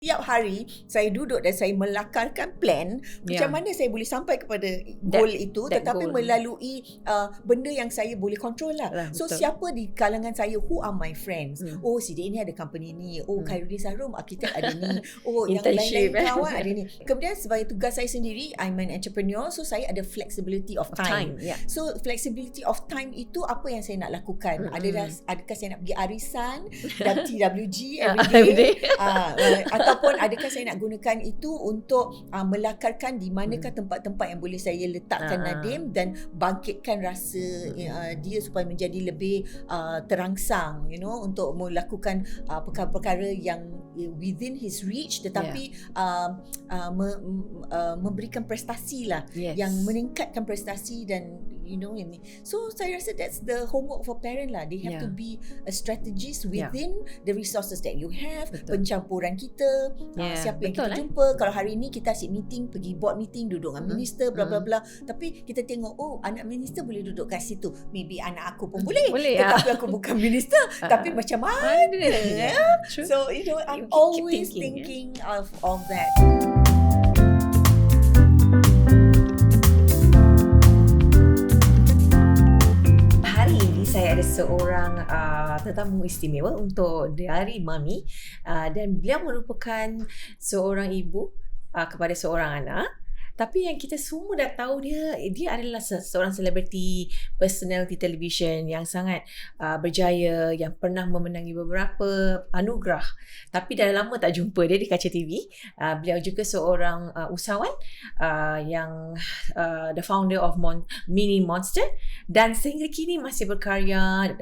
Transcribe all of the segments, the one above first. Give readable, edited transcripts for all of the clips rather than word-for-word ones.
Setiap hari saya duduk dan saya melakarkan plan macam mana saya boleh sampai kepada goal itu, tetapi goal. melalui benda yang saya boleh control lah. So betul. siapa di kalangan saya, who are my friends? Oh, si dia ni ada company ni. Oh, Khairuddin Sarum arkitek ada ni. Oh, yang lain-lain kawan ada ni. Kemudian sebagai tugas saya sendiri, I'm an entrepreneur, so saya ada flexibility of time. So flexibility of time itu apa yang saya nak lakukan? Adakah saya nak pergi arisan dan TWG every day? Ataupun adakah saya nak gunakan itu untuk melakarkan di manakah tempat-tempat yang boleh saya letakkan Nadim dan bangkitkan rasa dia supaya menjadi lebih terangsang, untuk melakukan perkara-perkara yang within his reach, tetapi memberikan prestasi lah, yang meningkatkan prestasi dan so saya rasa that's the homework for parent lah. They have to be a strategist within the resources that you have. Pencampuran kita, siapa yang kita jumpa. Kalau hari ni kita asyik meeting, pergi board meeting, duduk dengan minister, bla bla bla, tapi kita tengok, oh, anak minister boleh duduk kat situ, maybe anak aku pun boleh tetapi aku bukan minister. Tapi macam mana? So I'm always thinking of all that. Saya ada seorang tetamu istimewa untuk Diari Mami, dan beliau merupakan seorang ibu kepada seorang anak. Tapi yang kita semua dah tahu dia adalah seorang selebriti personality television yang sangat berjaya, yang pernah memenangi beberapa anugerah. Tapi dah lama tak jumpa dia di kaca TV. Beliau juga seorang usahawan yang the founder of Mini Monster, dan sehingga kini masih berkarya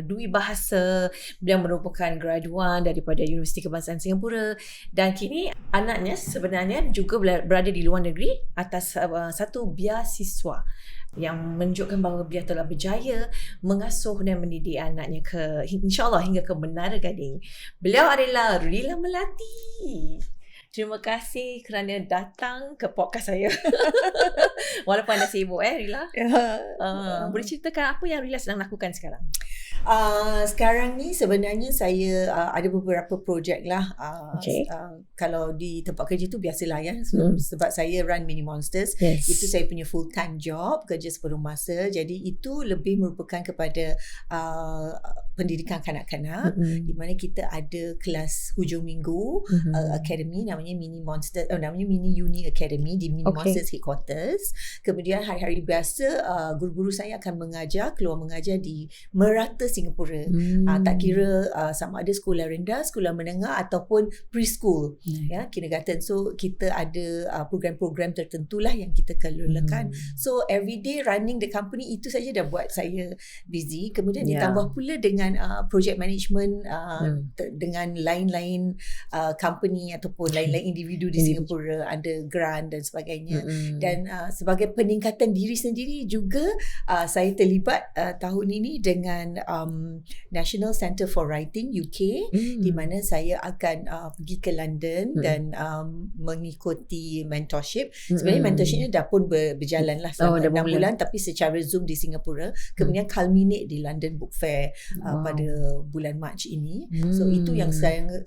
dui bahasa. Beliau merupakan graduan daripada Universiti Kebangsaan Singapura, dan kini anaknya sebenarnya juga berada di luar negeri atas satu beasiswa yang menunjukkan bahawa beliau telah berjaya mengasuh dan mendidik anaknya insyaAllah hingga ke Menara Gading. Beliau adalah Rilla Melati. Terima kasih kerana datang ke podcast saya. Walaupun anda sibuk Rilla. Boleh ceritakan apa yang Rilla sedang lakukan sekarang? Sekarang ni sebenarnya saya ada beberapa projek lah. Kalau di tempat kerja tu biasalah ya, sebab saya run Mini Monsters. Itu saya punya full time job, kerja sepenuh masa. Jadi itu lebih merupakan kepada pendidikan kanak-kanak, di mana kita ada kelas hujung minggu, academy namanya Mini Monster, namanya Mini Uni Academy di Mini Monsters Headquarters. Kemudian hari-hari biasa guru-guru saya akan keluar mengajar di merata Singapura. Tak kira sama ada sekolah rendah, sekolah menengah ataupun preschool, kindergarten. So kita ada program-program tertentulah yang kita kelolakan. So everyday running the company itu saja dah buat saya busy. Kemudian ditambah pula dengan project management dengan lain-lain company ataupun lain-lain individu di Singapura, ada grant dan sebagainya. Dan sebagai peningkatan diri sendiri juga saya terlibat tahun ini dengan National Centre for Writing UK, di mana saya akan pergi ke London dan mengikuti mentorship. Sebenarnya mentorshipnya dah pun berjalan lah selama 6 bulan, tapi secara Zoom di Singapura. Kemudian culminate di London Book Fair pada bulan Mac ini. So itu yang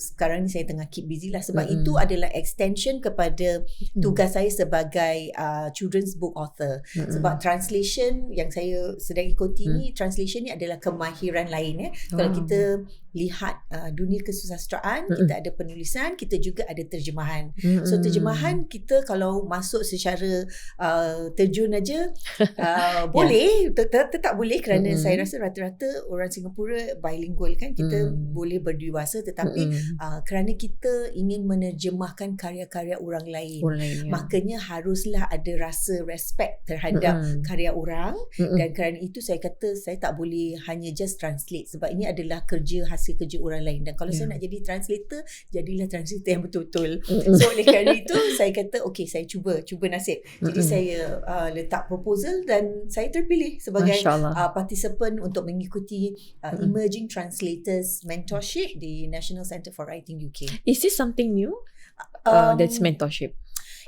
sekarang ni saya tengah keep busy lah, sebab itu adalah extension kepada tugas saya sebagai children's book author. Sebab translation yang saya sedang ikuti ni, translation ni adalah kemahiran lain. Kalau kita lihat dunia kesusastraan, kita ada penulisan, kita juga ada terjemahan. So terjemahan kita kalau masuk secara terjun aja boleh, tetap boleh, kerana saya rasa rata-rata orang Singapura bilingual kan, kita boleh berdewasa, tetapi kerana kita ingin menerjemahkan karya-karya orang lain, makanya haruslah ada rasa respect terhadap karya orang. Dan kerana itu saya kata saya tak boleh hanya just translate, sebab ini adalah hasil kerja orang lain. Dan kalau saya nak jadi translator, jadilah translator yang betul-betul. So oleh kerana itu saya kata okay, saya cuba nasib. Jadi saya letak proposal dan saya terpilih sebagai participant untuk mengikuti Emerging Translators Mentorship di National Centre for Writing UK. Is this something new? That's mentorship.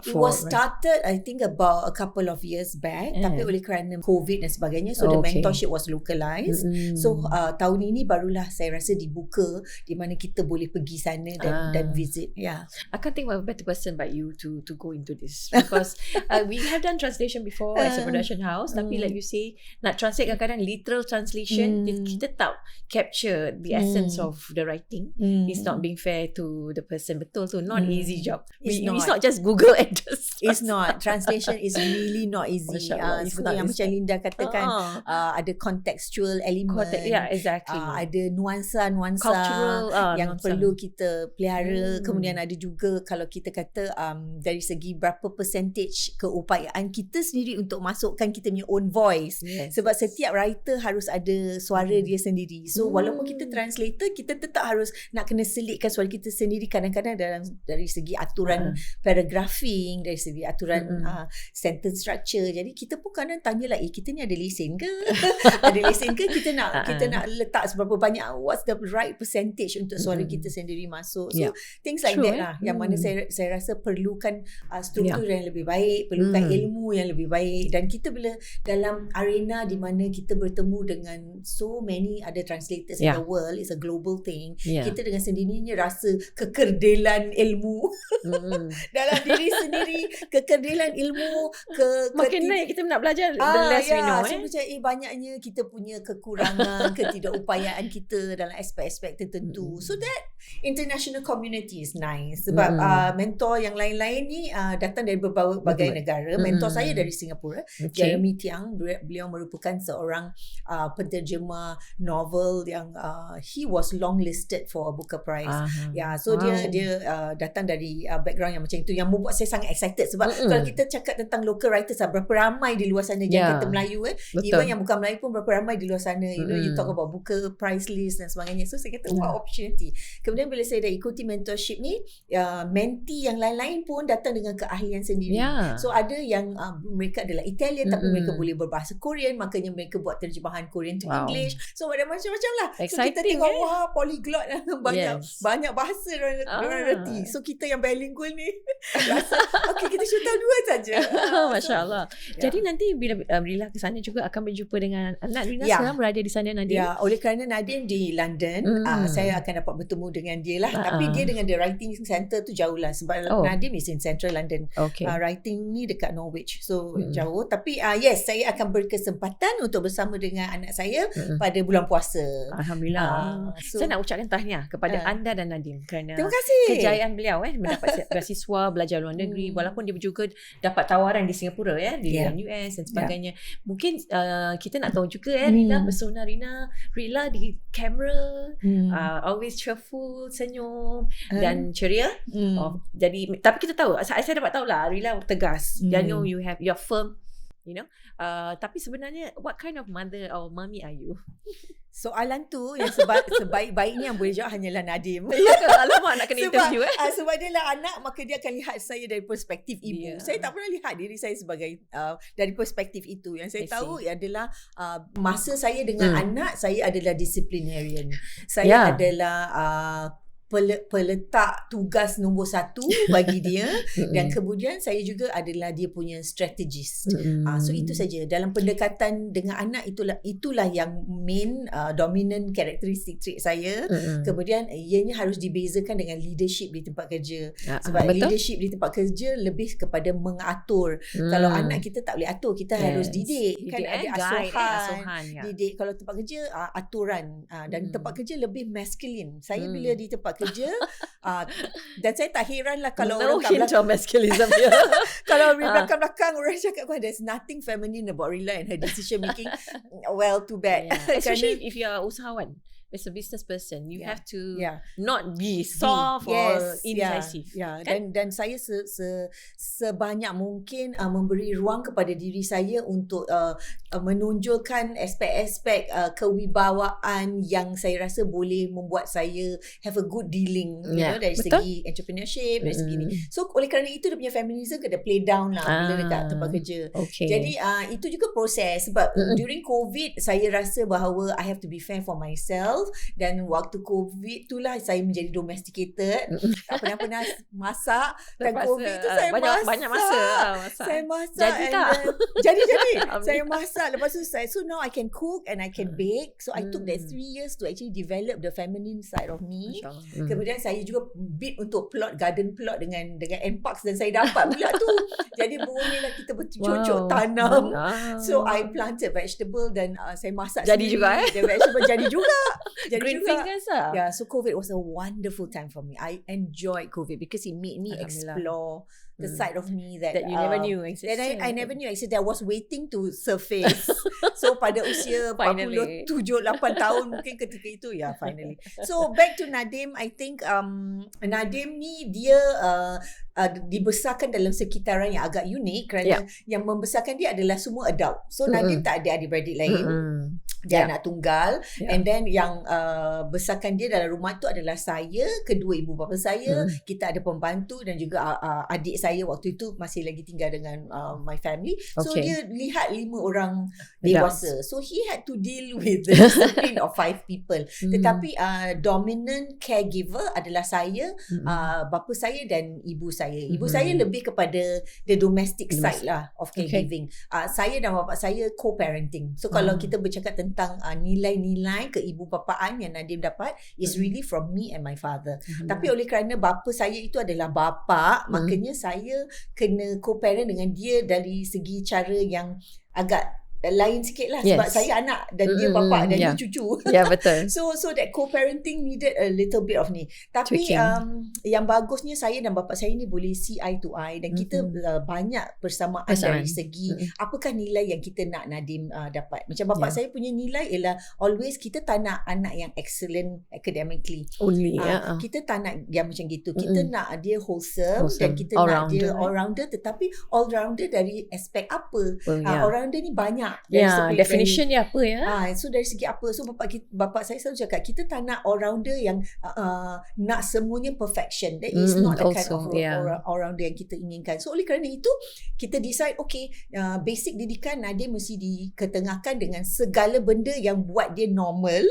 It was started I think about a couple of years back, tapi oleh kerana COVID dan sebagainya, so the mentorship was localized. So tahun ini barulah saya rasa dibuka, di mana kita boleh pergi sana dan visit. I can't think of a better person but you to go into this, because we have done translation before as a production house, tapi like you say, nak translate kadang-kadang literal translation, kita tak capture the essence of the writing. It's not being fair to the person. Betul tu, not easy job. It's not just Google and just it's not. Translation is really not easy. Seperti yang macam Linda katakan, ada contextual element, exactly. ada nuansa cultural yang perlu kita pelihara. Kemudian ada juga kalau kita kata dari segi berapa percentage keupayaan kita sendiri untuk masukkan kita punya own voice. Sebab setiap writer harus ada suara dia sendiri. So walaupun kita translator, kita tetap harus nak kena selitkan suara kita sendiri kadang-kadang dari segi aturan paragraphing, dari segi aturan sentence structure. Jadi kita pun kadang tanyalah, kita ni ada lesen ke? Ada lesen ke? Kita nak letak seberapa banyak, what's the right percentage untuk suara kita sendiri masuk. So things like that lah, yang mana saya rasa perlukan struktur yang lebih baik, perlukan ilmu yang lebih baik. Dan kita bila dalam arena di mana kita bertemu dengan so many other translators in the world, it's a global thing, kita dengan sendirinya rasa kekerdilan ilmu dalam diri sendiri, kekerdilan ilmu, makin naik kita nak belajar, the less we know. So macam banyaknya kita punya kekurangan, ketidakupayaan kita dalam aspek-aspek tertentu. So that international community is nice. Sebab mentor yang lain-lain ni datang dari berbagai negara. Mentor saya dari Singapura, Jeremy Tiang. Beliau merupakan seorang penterjemah novel yang he was longlisted for a Booker Prize. So dia datang dari background yang macam itu, yang membuat saya sangat excited. Sebab kalau kita cakap tentang local writers, berapa ramai di luar sana, jangan kata Melayu, even yang bukan Melayu pun berapa ramai di luar sana. You talk about Booker Prize list dan sebagainya. So saya kata wow, opportunity. Kemudian bila saya dah ikuti mentorship ni, mentee yang lain-lain pun datang dengan keahlian sendiri. So ada yang mereka adalah Italian, tapi mereka boleh berbahasa Korean, makanya mereka buat terjemahan Korean to English. So ada macam-macam lah. So kita tengok wah, polyglot lah. Banyak bahasa orang reti. So kita yang bilingual ni rasa okay, kita shoot tahu dua saja. Masya Allah. Jadi nanti bila Rilla ke sana juga akan berjumpa dengan anak Rilla sekarang berada di sana, Nadim. Oleh kerana Nadim di London, saya akan dapat bertemu dengan dia lah. Tapi dia dengan the writing center tu jauh lah. Sebab Nadim is in central London. Writing ni dekat Norwich. So jauh. Tapi yes, saya akan berkesempatan untuk bersama dengan anak saya pada bulan puasa. Alhamdulillah. Saya nak ucapkan tahniah kepada anda dan Nadim kerana terima kasih kejayaan beliau mendapat beasiswa belajar luar negeri, walaupun dia juga dapat tawaran di Singapura di dalam US dan sebagainya. Mungkin kita nak tahu juga Rilla, persona Rilla di kamera, always cheerful, senyum dan ceria. Jadi tapi kita tahu, saya dapat tahu lah Rilla tegas. I know you have your firm, tapi sebenarnya what kind of mother or mommy are you? Soalan tu yang sebaik-baiknya yang boleh jawab hanyalah Nadim. Alamak, nak kena interview sebab dia lah anak, maka dia akan lihat saya dari perspektif ibu. Saya tak pernah lihat diri saya sebagai dari perspektif itu. Yang saya tahu adalah masa saya dengan anak, saya adalah disciplinarian. Saya adalah peletak tugas nombor 1 bagi dia, dan kemudian saya juga adalah dia punya strategist. So itu saja dalam pendekatan dengan anak, itulah yang main dominant karakteristik trait saya. Kemudian ianya harus dibezakan dengan leadership di tempat kerja. Sebab leadership di tempat kerja lebih kepada mengatur. Kalau anak kita tak boleh atur, kita harus didik, kan ada asuhan. Didik. Kalau tempat kerja aturan, dan tempat kerja lebih masculine. Saya bila di tempat kerja dan saya tak heran lah kalau orang kat belakang masculinism kalau belakang orang cakap there's nothing feminine about Rilla and her decision making. Well, too bad. Especially if you are usahawan, as a business person, you have to not be soft or indecisive. Dan saya sebanyak mungkin memberi ruang kepada diri saya untuk menonjolkan aspek-aspek kewibawaan yang saya rasa boleh membuat saya have a good dealing, you know, dari segi entrepreneurship, dari segi ni. So oleh kerana itu dia punya feminism kena play down lah bila dekat tempat kerja. Jadi itu juga proses sebab during COVID saya rasa bahawa I have to be fair for myself, dan waktu COVID itulah saya menjadi domesticated. Tak pernah masak, dan COVID tu saya banyak masa. Saya masak. Jadi tak? Jadi. Saya masak. Lepas tu so now I can cook and I can bake. So I took that 3 years to actually develop the feminine side of me. Kemudian saya juga bid untuk garden plot dengan NParks, dan saya dapat pula tu. Jadi mulalah kita bercocok tanam. So I planted vegetable dan saya masak jadi sendiri. Juga The vegetable jadi juga. Green fingers lah. Yeah, so COVID was a wonderful time for me. I enjoyed COVID because it made me explore the side of me that you never knew existed. That I never knew existed. I was waiting to surface. So pada usia 47-8 tahun mungkin ketika itu, finally. So back to Nadim, I think Nadim ni dia dibesarkan dalam sekitaran yang agak unik kerana yang membesarkan dia adalah semua adult. So Nadim tak ada adik-beradik lain. Dia anak tunggal, and then yang besarkan dia dalam rumah tu adalah saya, kedua ibu bapa saya, kita ada pembantu dan juga adik saya waktu itu masih lagi tinggal dengan my family. So dia lihat 5 orang dewasa. So he had to deal with the discipline of 5 people. Tetapi dominant caregiver adalah saya, bapa saya dan ibu saya. Ibu saya lebih kepada the domestic side lah of caregiving. Saya dan bapa saya co-parenting. So kalau kita bercakap tentang nilai-nilai keibu-bapaan yang Nadim dapat is really from me and my father. Tapi oleh kerana bapa saya itu adalah bapa, makanya saya kena co-parent dengan dia dari segi cara yang agak lain sikit lah, sebab saya anak dan dia bapa dan dia cucu. Betul. So that co-parenting needed a little bit of ni. Tapi yang bagusnya saya dan bapa saya ni boleh see eye to eye, dan kita banyak persamaan dari segi apakah nilai yang kita nak Nadim dapat. Macam bapa saya punya nilai ialah always kita tak nak anak yang excellent academically only. Kita tak nak yang macam gitu. Kita nak dia wholesome dan kita nak dia all-rounder, tetapi all-rounder dari aspek apa? All-rounder ni banyak. Definition dia apa ya? So dari segi apa? So bapa saya selalu cakap kita tak nak all-rounder yang nak semuanya perfection. That is not the kind of all-rounder yang kita inginkan. So oleh kerana itu kita decide basic didikan Nadim mesti diketengahkan dengan segala benda yang buat dia normal.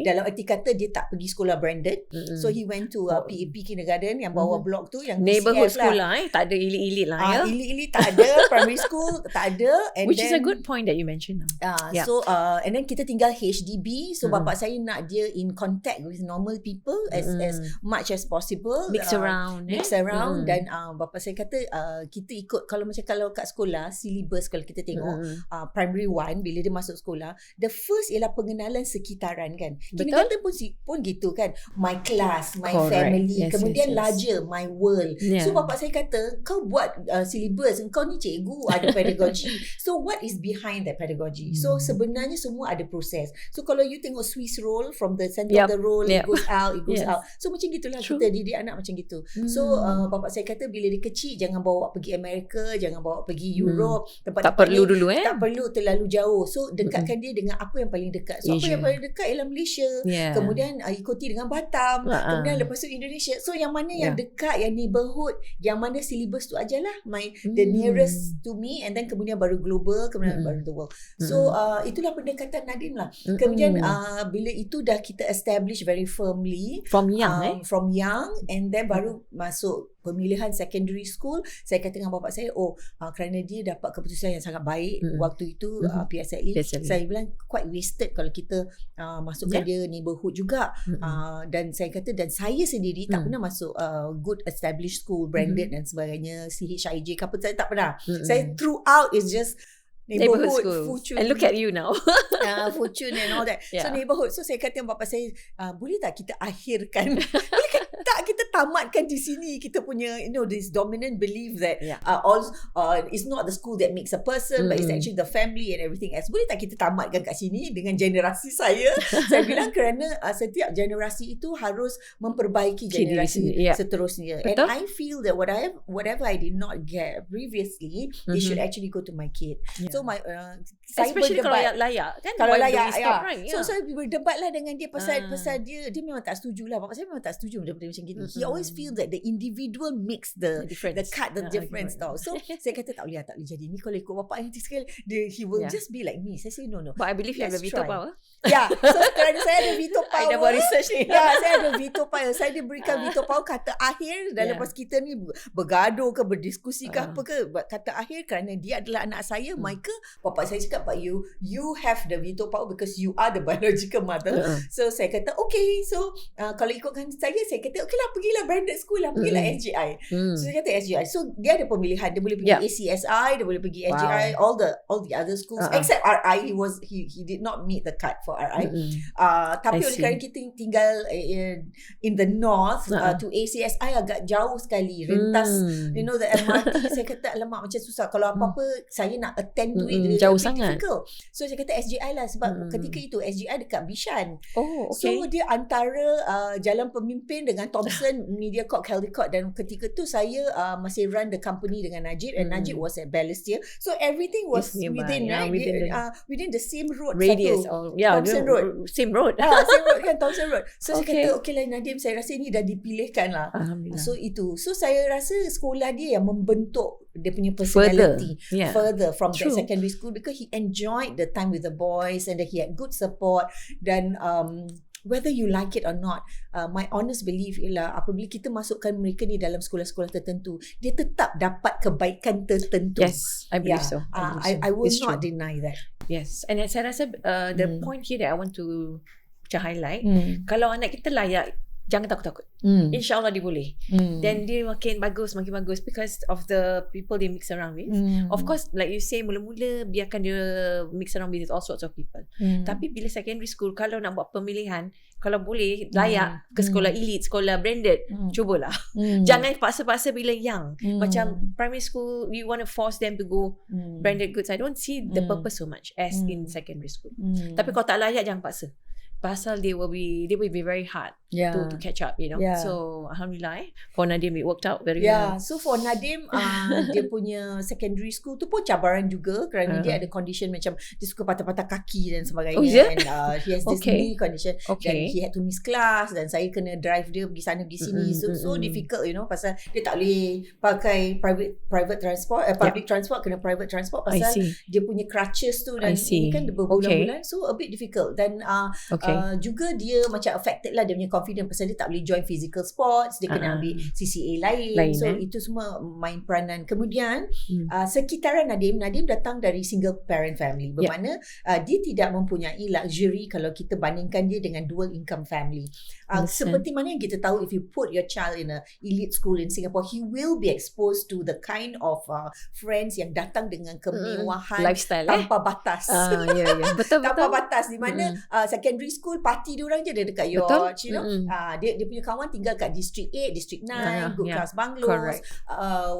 Dalam erti kata dia tak pergi sekolah branded. So he went to PAP kindergarten yang bawah blok tu, yang neighborhood school lah. Tak ada elit-elit lah ya. Elit-elit tak ada. Primary school tak ada. And which is a good point that you mentioned. So and then kita tinggal HDB. So bapa saya nak dia in contact with normal people as much as possible. Mix around. Dan bapa saya kata kita ikut, kalau kat sekolah syllabus, kalau kita tengok primary 1 bila dia masuk sekolah, the first ialah pengenalan sekitaran kan. Kindergarten pun gitu kan. My class, my family, kemudian larger, my world. So bapa saya kata kau buat syllabus, kau ni cikgu, ada pedagogy. So what is behind that pedagogy? So sebenarnya semua ada proses. So kalau you tengok Swiss roll, from the center of the roll it goes out, so macam gitulah kita didik anak macam gitu. So bapa saya kata bila dia kecil jangan bawa pergi Amerika, jangan bawa pergi Europe, tempat tak perlu dulu tak perlu terlalu jauh. So dekatkan dia dengan apa yang paling dekat. So apa yang paling dekat ialah Malaysia, kemudian ikuti dengan Batam, kemudian lepas tu Indonesia. So yang mana yang dekat, yang neighborhood, yang mana syllabus tu ajalah the nearest to me, and then kemudian baru global, kemudian baru the world. So itulah pendekatan Nadim lah. Kemudian bila itu dah kita establish very firmly from young, and then baru masuk pemilihan secondary school, saya kata dengan bapa saya, kerana dia dapat keputusan yang sangat baik waktu itu, PSLE. Saya bilang quite wasted kalau kita masukkan dia neighborhood juga. Dan saya kata, dan saya sendiri tak pernah masuk good established school, branded dan sebagainya, CHIJ ke apa, saya tak pernah. Saya throughout is just neighborhood Fortune. And look at you now. Fortune and all that. So neighborhood. So saya kata dengan bapa saya, boleh tak kita akhirkan? Boleh tak kita tamatkan di sini kita punya this dominant belief that Yeah. it's not the school that makes a person, but it's actually the family and everything else. Boleh tak kita tamatkan kat sini dengan generasi saya? Saya bilang kerana setiap generasi itu harus memperbaiki generasi seterusnya. Betul. And I feel that whatever I did not get previously, it should actually go to my kid. So saya Especially kalau berdebat. layak kan, Kalau why do layak, we stop, right? So saya berdebat lah dengan dia pasal dia memang tak setuju lah. Bapak saya memang tak setuju benda-benda macam gini. He always feel that the individual makes the cut the difference tau. So saya kata tak boleh jadi ni kalau ikut bapak yang sekali he will just be like me. Saya say no. But I believe you have the veto power. Yeah, so kerana saya ada veto power. I dah buat research ni. Saya ada veto power. Saya diberikan veto power kata akhir dan lepas kita ni bergaduh ke berdiskusi ke apa ke, kata akhir kerana dia adalah anak saya, Michael. Bapak saya cakap, but you have the veto power because you are the biological mother. So saya kata okay, so kalau ikutkan saya kata okay lah, pergilah branded school lah, pergilah SGI. So saya kata SGI. So dia ada pemilihan, dia boleh pergi ACSI, dia boleh pergi SGI, all the other schools except RI. He did not meet the cut for RI. Tapi oleh kerana kita tinggal in the north, to ACSI agak jauh sekali, rentas the MRT. Saya kata alamak macam susah kalau apa-apa saya nak attend to it, jauh sangat. difficult. So saya kata SGI lah sebab ketika itu SGI dekat Bishan. Oh, okay. So dia antara Jalan Pemimpin dengan Thomson, Mediacorp, Caldecott, dan ketika tu saya masih run the company dengan Najib, and Najib was at Balestier. So everything was within within the same road, radius. Thomson Road. Same road. Same road kan, Thomson Road. So saya kata okay lah Nadim, saya rasa ni dah dipilihkan lah. Alhamdulillah. So itu. So saya rasa sekolah dia yang membentuk dia punya personality further from that secondary school, because he enjoyed the time with the boys and he had good support. Dan whether you like it or not, my honest belief ialah apabila kita masukkan mereka ni dalam sekolah-sekolah tertentu, dia tetap dapat kebaikan tertentu. Yes, I believe so. I will not deny that. Yes, and saya rasa the point here that I want to highlight, kalau anak kita layak, jangan takut-takut. InsyaAllah dia boleh. Then dia makin bagus because of the people they mix around with. Of course, like you say, mula-mula biarkan dia mix around with all sorts of people. Tapi bila secondary school, kalau nak buat pemilihan, kalau boleh layak ke sekolah elite, sekolah branded, cubalah. Jangan paksa-paksa bila young. Macam primary school, you want to force them to go branded goods. I don't see the purpose so much as in secondary school. Tapi kalau tak layak, jangan paksa. Pasal they will be very hard to catch up, So alhamdulillah for Nadim it worked out very well. So for Nadim dia punya secondary school tu pun cabaran juga kerana dia ada condition macam dia suka patah-patah kaki dan sebagainya, and he has this knee condition, dan he had to miss class, dan saya kena drive dia pergi sana pergi sini. So difficult, pasal dia tak boleh pakai private transport, public transport, kena private transport pasal dia punya crutches tu, dan ini kan berbulan-bulan, so a bit difficult. Dan juga dia macam affected lah dia punya confidence pasal dia tak boleh join physical sports, dia kena ambil CCA lain. So itu semua main peranan. Kemudian sekitaran Nadim datang dari single parent family, bermakna dia tidak mempunyai luxury kalau kita bandingkan dia dengan dual income family. Seperti mana yang kita tahu, if you put your child in a elite school in Singapore, he will be exposed to the kind of friends yang datang dengan kemewahan lifestyle tanpa batas. Betul. Tanpa batas, di mana secondary school party diorang je ada dekat yacht, dia punya kawan tinggal kat District 8, District 9, good class bungalows.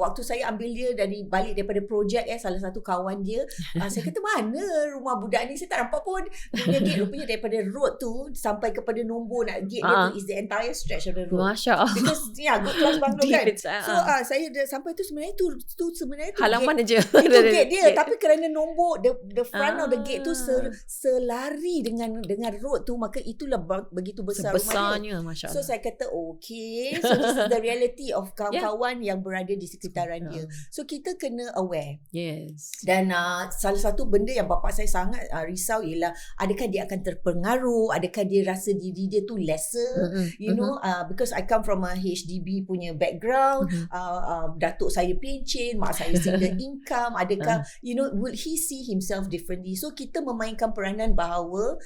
Waktu saya ambil dia balik daripada projek, salah satu kawan dia, saya kata mana rumah budak ni, saya tak nampak pun dia punya gate. Rupanya daripada road tu sampai kepada nombor nak gate dia tu is the entire stretch of the road. Masya Allah. Because good class bungalow kan. So saya dah sampai tu, sebenarnya tu sebenarnya tu halaman gate, aja itu gate dia, tapi kerana nombor the front of the gate tu selari dengan road tu, maka itulah begitu besar sebesarnya, rumah Masya dia. So saya kata okay, so this is the reality of kawan-kawan yang berada di sekitaran dia. So kita kena aware. Yes. Dan salah satu benda yang bapa saya sangat risau ialah adakah dia akan terpengaruh, adakah dia rasa diri dia tu lesser, because I come from a HDB punya background, datuk saya pencen, mak saya single income, adakah would he see himself differently? So kita memainkan peranan bahawa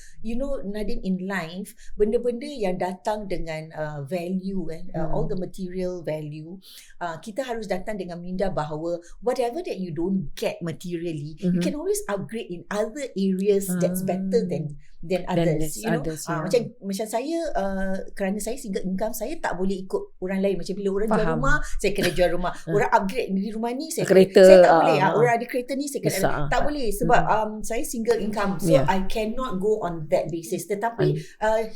Nadim, in life, benda-benda yang datang dengan value, all the material value, kita harus datang dengan minda bahawa whatever that you don't get materially, you can always upgrade in other areas that's better than than others. there's others, yeah. Macam saya kerana saya single income, saya tak boleh ikut orang lain. Macam bila orang jual Faham. rumah, saya kena jual rumah. Orang upgrade di rumah ni, saya Kereta, saya tak boleh. Orang ada kereta ni, saya kena besar. tak boleh sebab saya single income. So Yeah. I cannot go on that basis. Tetapi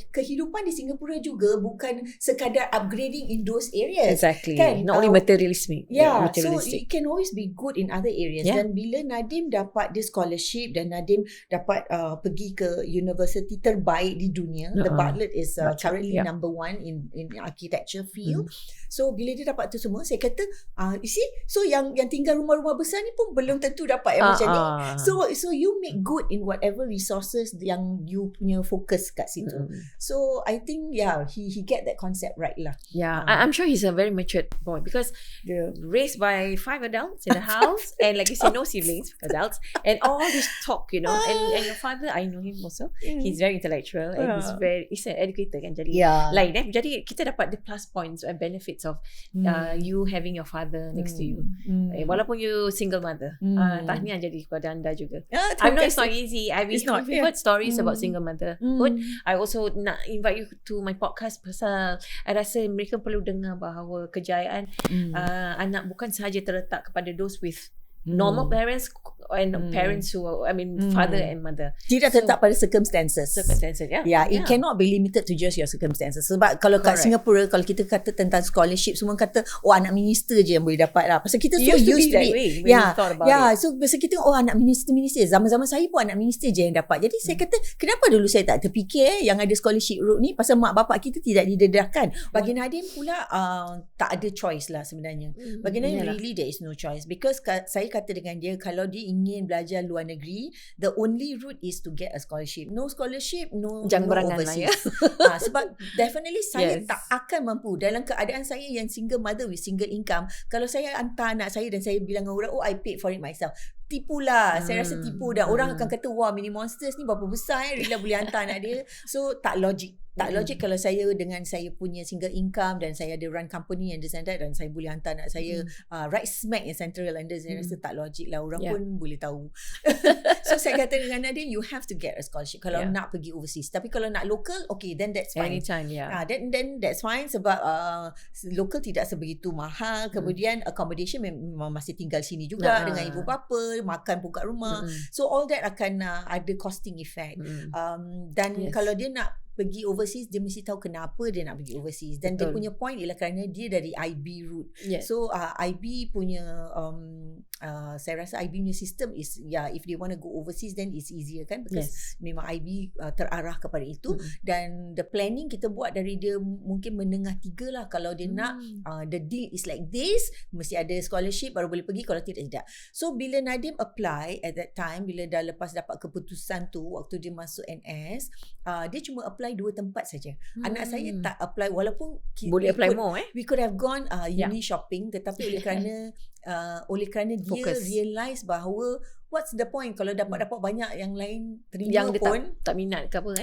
kehidupan di Singapura juga bukan sekadar upgrading in those areas. Exactly. Kan? Not only materialistic. Yeah, so materialistic. it can always be good in other areas. Yeah. Dan bila Nadim dapat this scholarship dan Nadim dapat pergi ke university terbaik di dunia, the Bartlett is currently number 1 in architecture field. So bila dia dapat tu semua, saya kata, you see, so yang tinggal rumah-rumah besar ni pun belum tentu dapat yang macam ni. So you make good in whatever resources yang you punya fokus kat situ. So I think he get that concept right lah. Yeah, I'm sure he's a very matured boy because raised by 5 adults in the house and like you say, no siblings, adults, and all this talk, you know, and your father, I know him also. He's very intellectual and he's an educator kan, jadi lain jadi kita dapat the plus points and benefits of you having your father next to you. Walaupun you single mother, tahniah jadi kepada anda juga. I know it's not easy. We've heard stories about single motherhood. I also nak invite you to my podcast pasal I rasa mereka perlu dengar bahawa kejayaan anak bukan sahaja terletak kepada those with normal parents and parents who father and mother. Tidak tetap pada circumstances. It cannot be limited to just your circumstances. Sebab kalau kat Singapura, kalau kita kata tentang scholarship, semua kata anak minister je yang boleh dapat lah. Pasal kita so used to it. So pasal kita anak minister. Zaman-zaman saya pun anak minister je yang dapat. Jadi saya kata, kenapa dulu saya tak terfikir yang ada scholarship route ni? Pasal mak bapak kita tidak didedahkan. Bagi Nadim pula tak ada choice lah sebenarnya. Bagi Nadim really there is no choice. Because saya kata dengan dia, kalau dia ingin belajar luar negeri, the only route is to get a scholarship. No scholarship, no overseas. Sebab definitely saya tak akan mampu dalam keadaan saya yang single mother with single income. Kalau saya hantar anak saya dan saya bilang dengan orang, I paid for it myself, tipulah. Saya rasa tipu dah. Orang akan kata, wah, Mini Monsters ni berapa besar Rilla boleh hantar anak dia. So tak logik. Tak logik kalau saya dengan saya punya single income dan saya ada run company and this and that, dan saya boleh hantar anak saya right smack in Central London. Saya rasa tak logik lah. Orang pun boleh tahu. So saya kata dengan Nadim, you have to get a scholarship kalau nak pergi overseas. Tapi kalau nak local, okay, then that's fine. Anytime, then that's fine sebab local tidak sebegitu mahal. Kemudian accommodation memang masih tinggal sini juga dengan ibu bapa, makan pun kat rumah. So all that akan ada costing effect. Dan kalau dia nak pergi overseas, dia mesti tahu kenapa dia nak pergi overseas. Dan dia punya point ialah kerana dia dari IB route. So IB punya saya rasa IB punya system is if they want to go overseas then it's easier kan, because memang IB terarah kepada itu. Dan the planning kita buat dari dia mungkin menengah 3 lah. Kalau dia nak the deal is like this, mesti ada scholarship baru boleh pergi, kalau tidak. So bila Nadim apply at that time, bila dah lepas dapat keputusan tu, waktu dia masuk NS, dia cuma apply 2 tempat saja. Anak saya tak apply, walaupun boleh apply more. We could have gone uni shopping, tetapi oleh kerana dia realise bahawa what's the point kalau dapat banyak yang lain terima yang dia pun tak minat ke apa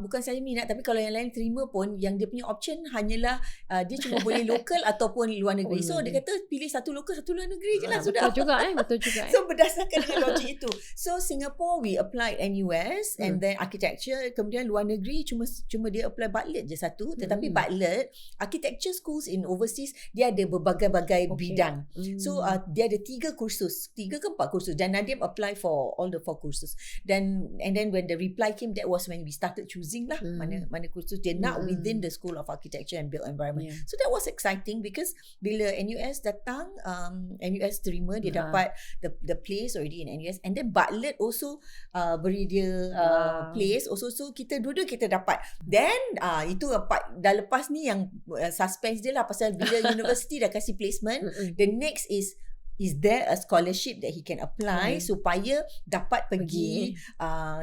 bukan saya minat, tapi kalau yang lain terima pun, yang dia punya option hanyalah dia cuma boleh lokal ataupun luar negeri. So dia kata pilih satu lokal, satu luar negeri je lah, sudah. Betul juga. So berdasarkan dengan logik itu. So Singapore we applied NUS and then architecture, kemudian luar negeri cuma dia apply Bartlett je satu. Tetapi Bartlett architecture schools in overseas, dia ada berbagai-bagai bidang. So dia ada 3 kursus, 3 ke 4 kursus, dan Nadim apply for all the 4 kursus. And then when the reply came, that was when we started choosing lah mana kursus dia nak within the School of Architecture and Built Environment. So that was exciting because bila NUS datang, NUS terima, dia dapat the place already in NUS, and then Bartlett also beri dia place also. So kita dua-dua kita dapat. Then itu dah lepas ni yang suspense dia lah, pasal bila university dah kasih placement, the next is there a scholarship that he can apply supaya dapat pergi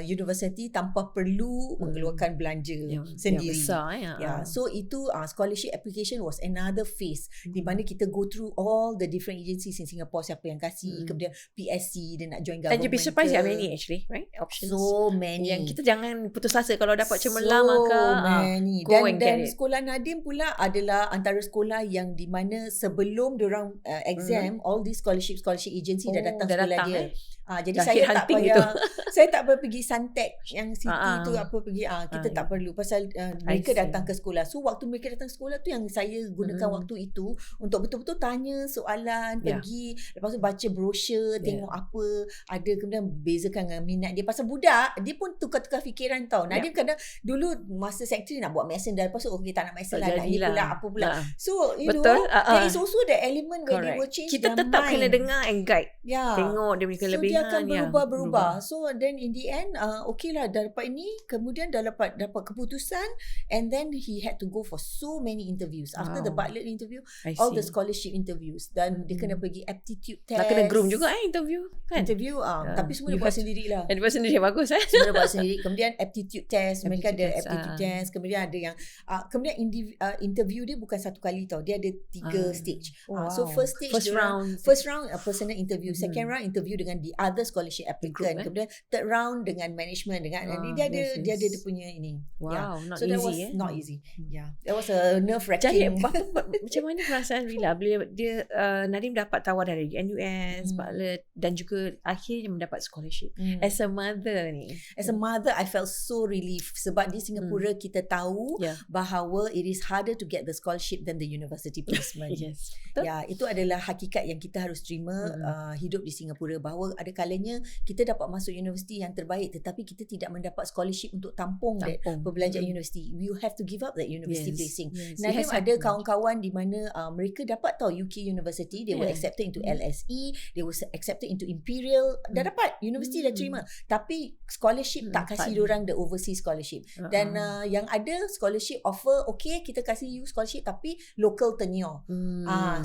university tanpa perlu mengeluarkan belanja sendiri. Besar, So itu scholarship application was another phase di mana kita go through all the different agencies in Singapore, siapa yang kasih, kemudian PSC dia nak join government. And you'll be surprised how many actually, right? Options. So many. Yang kita jangan putus asa kalau dapat cemerlang, maka many. Dan sekolah Nadim pula adalah antara sekolah yang di mana sebelum diorang exam all these scholarship agency dah datang dah sekolah datang, dia. Jadi Dah saya hit tak hunting payah gitu. saya tak payah pergi Suntec yang city tu apa pergi kita tak ya. perlu pasal mereka I see. datang ke sekolah. So waktu mereka datang sekolah tu yang saya gunakan waktu itu untuk betul-betul tanya soalan, pergi lepas tu baca brochure, tengok apa ada, kemudian bezakan dengan minat dia. Pasal budak dia pun tukar-tukar fikiran tau. Nadim kadang dulu masa secondary nak buat medicine dah, lepas tu okay tak nak medicine lah, nak ni pula apa pula. So you Betul. know there is also the element where they will change Kita their tetap mind. kena dengar and guide. Ya. Tengok dia punya kelebihan. So dia akan berubah. So then in the end okay lah dah dapat ini, kemudian dah dapat keputusan, and then he had to go for so many interviews. After the Bartlett interview, all the scholarship interviews, dan dia kena pergi aptitude test. Nak kena groom juga interview kan. Tapi semua dia buat sendiri lah. Dia buat sendiri bagus Semua dia buat sendiri. Kemudian aptitude test, mereka ada aptitude test. Kemudian ada yang kemudian interview dia bukan satu kali tau. Dia ada 3 stage. So first stage first round personal interview, second round interview dengan the other scholarship applicant, kemudian third round dengan management, dengan dia ada dia punya ini. Wow, not so easy. that was not easy. That was a nerve wracking. Jadi macam mana perasaan Rilla bila dia Nadim dapat tawaran dari NUS, Bartlett, dan juga akhirnya mendapat scholarship. As a mother ni, as a mother, I felt so relieved sebab di Singapura kita tahu bahawa it is harder to get the scholarship than the university placement. Yes, betul. Itu adalah hakikat yang kita harus terima hidup di Singapura, bahawa ada kalanya kita dapat masuk universiti yang terbaik tetapi kita tidak mendapat scholarship untuk tampung perbelanjaan universiti. You have to give up that university placing. Nadim ada kawan-kawan di mana mereka dapat tahu UK University, they were accepted into LSE, they were accepted into Imperial, dah dapat universiti dah terima, tapi scholarship tak kasih diorang the overseas scholarship. Dan yang ada scholarship offer, okay kita kasih you scholarship tapi local tenure.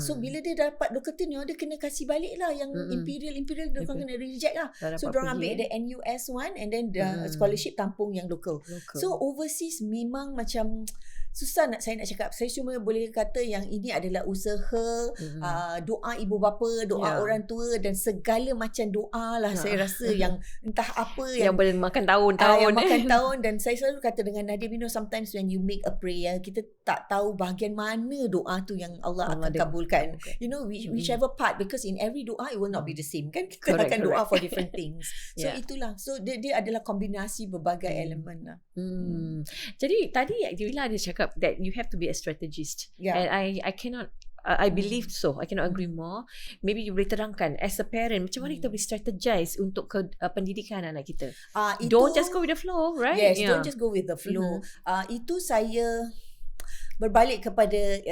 So bila dia dapat local tenure, dia kena kasih balik lah yang Imperial dia kena reject lah. So diorang ambil the NUS one, and then the scholarship tampung yang local. So overseas memang macam susah saya nak cakap. Saya cuma boleh kata yang ini adalah usaha, doa ibu bapa, doa orang tua, dan segala macam doa lah saya rasa yang entah apa yang boleh makan tahun-tahun. Yang makan tahun. Dan saya selalu kata dengan Nadim, sometimes when you make a prayer, kita tak tahu bahagian mana doa tu yang Allah akan kabulkan. Whichever part, because in every doa it will not be the same kan. Kita akan doa for different things. So itulah. So dia adalah kombinasi berbagai elemen lah. Jadi tadi Rilla ada cakap that you have to be a strategist, and I cannot I believe so. I cannot agree more. Maybe you boleh terangkan as a parent, macam mana kita boleh strategize untuk pendidikan anak kita. Don't just go with the flow, right? Yes, don't just go with the flow. Itu saya berbalik kepada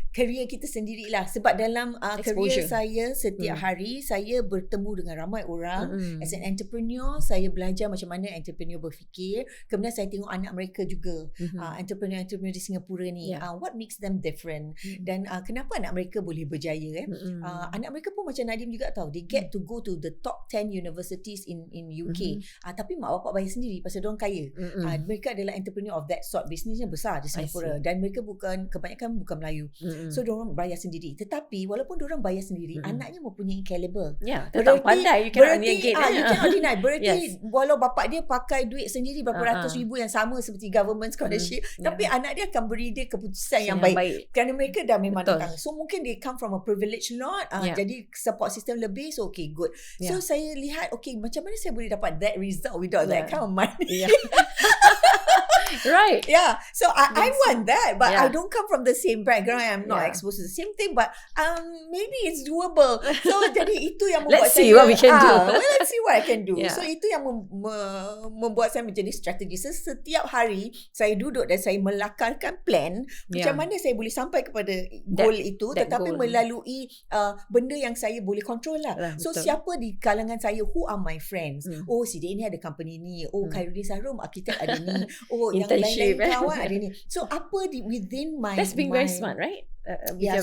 career kita sendirilah, sebab dalam career saya setiap hari saya bertemu dengan ramai orang. As an entrepreneur, saya belajar macam mana entrepreneur berfikir. Kemudian saya tengok anak mereka juga, entrepreneur di Singapura ni, what makes them different, dan kenapa anak mereka boleh berjaya. Anak mereka pun macam Nadim juga tahu, they get to go to the top 10 universities in UK, tapi mak bapak bayar sendiri pasal diorang kaya. Mereka adalah entrepreneur of that sort, bisnesnya besar di Singapura, dan mereka kebanyakan bukan Melayu. So diorang bayar sendiri. Tetapi walaupun diorang bayar sendiri, anaknya mempunyai caliber. Tetap pandai. You cannot negate. You cannot deny. Berarti walau bapak dia pakai duit sendiri berapa ratus ribu yang sama seperti government scholarship, tapi anak dia akan beri dia keputusan yang baik. Kerana mereka dah memang datang. So mungkin they come from a privileged lot, jadi support system lebih. So okay, good. So saya lihat, okay, macam mana saya boleh dapat that result without that kind of money. Right. So I want that, but I don't come from the same background. I'm not exposed to the same thing, but maybe it's doable. So jadi itu yang membuat let's see what we can do. Let's see what I can do. So itu yang membuat saya menjadi strategi. So, setiap hari saya duduk dan saya melakarkan plan macam mana saya boleh sampai kepada goal itu, tetapi melalui benda yang saya boleh control lah. So siapa di kalangan saya, who are my friends? Si dia ni ada company ni. Khairuddin Sarum arkitek ada ni. Yang lain-lain kawan ada ni. So apa within my that's being very smart, right?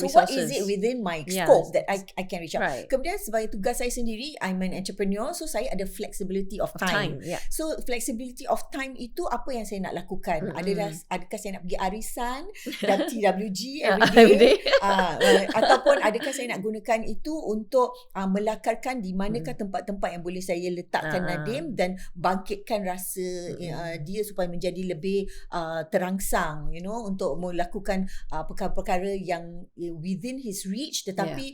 So what is it within my scope that I can reach out. Kemudian sebagai tugas saya sendiri, I'm an entrepreneur, so saya ada flexibility of time. So flexibility of time itu apa yang saya nak lakukan. Adakah saya nak pergi arisan dan TWG every day, ataupun adakah saya nak gunakan itu untuk melakarkan di manakah tempat-tempat yang boleh saya letakkan Nadim dan bangkitkan rasa dia supaya menjadi lebih terangsang, untuk melakukan perkara-perkara yang yang within his reach, tetapi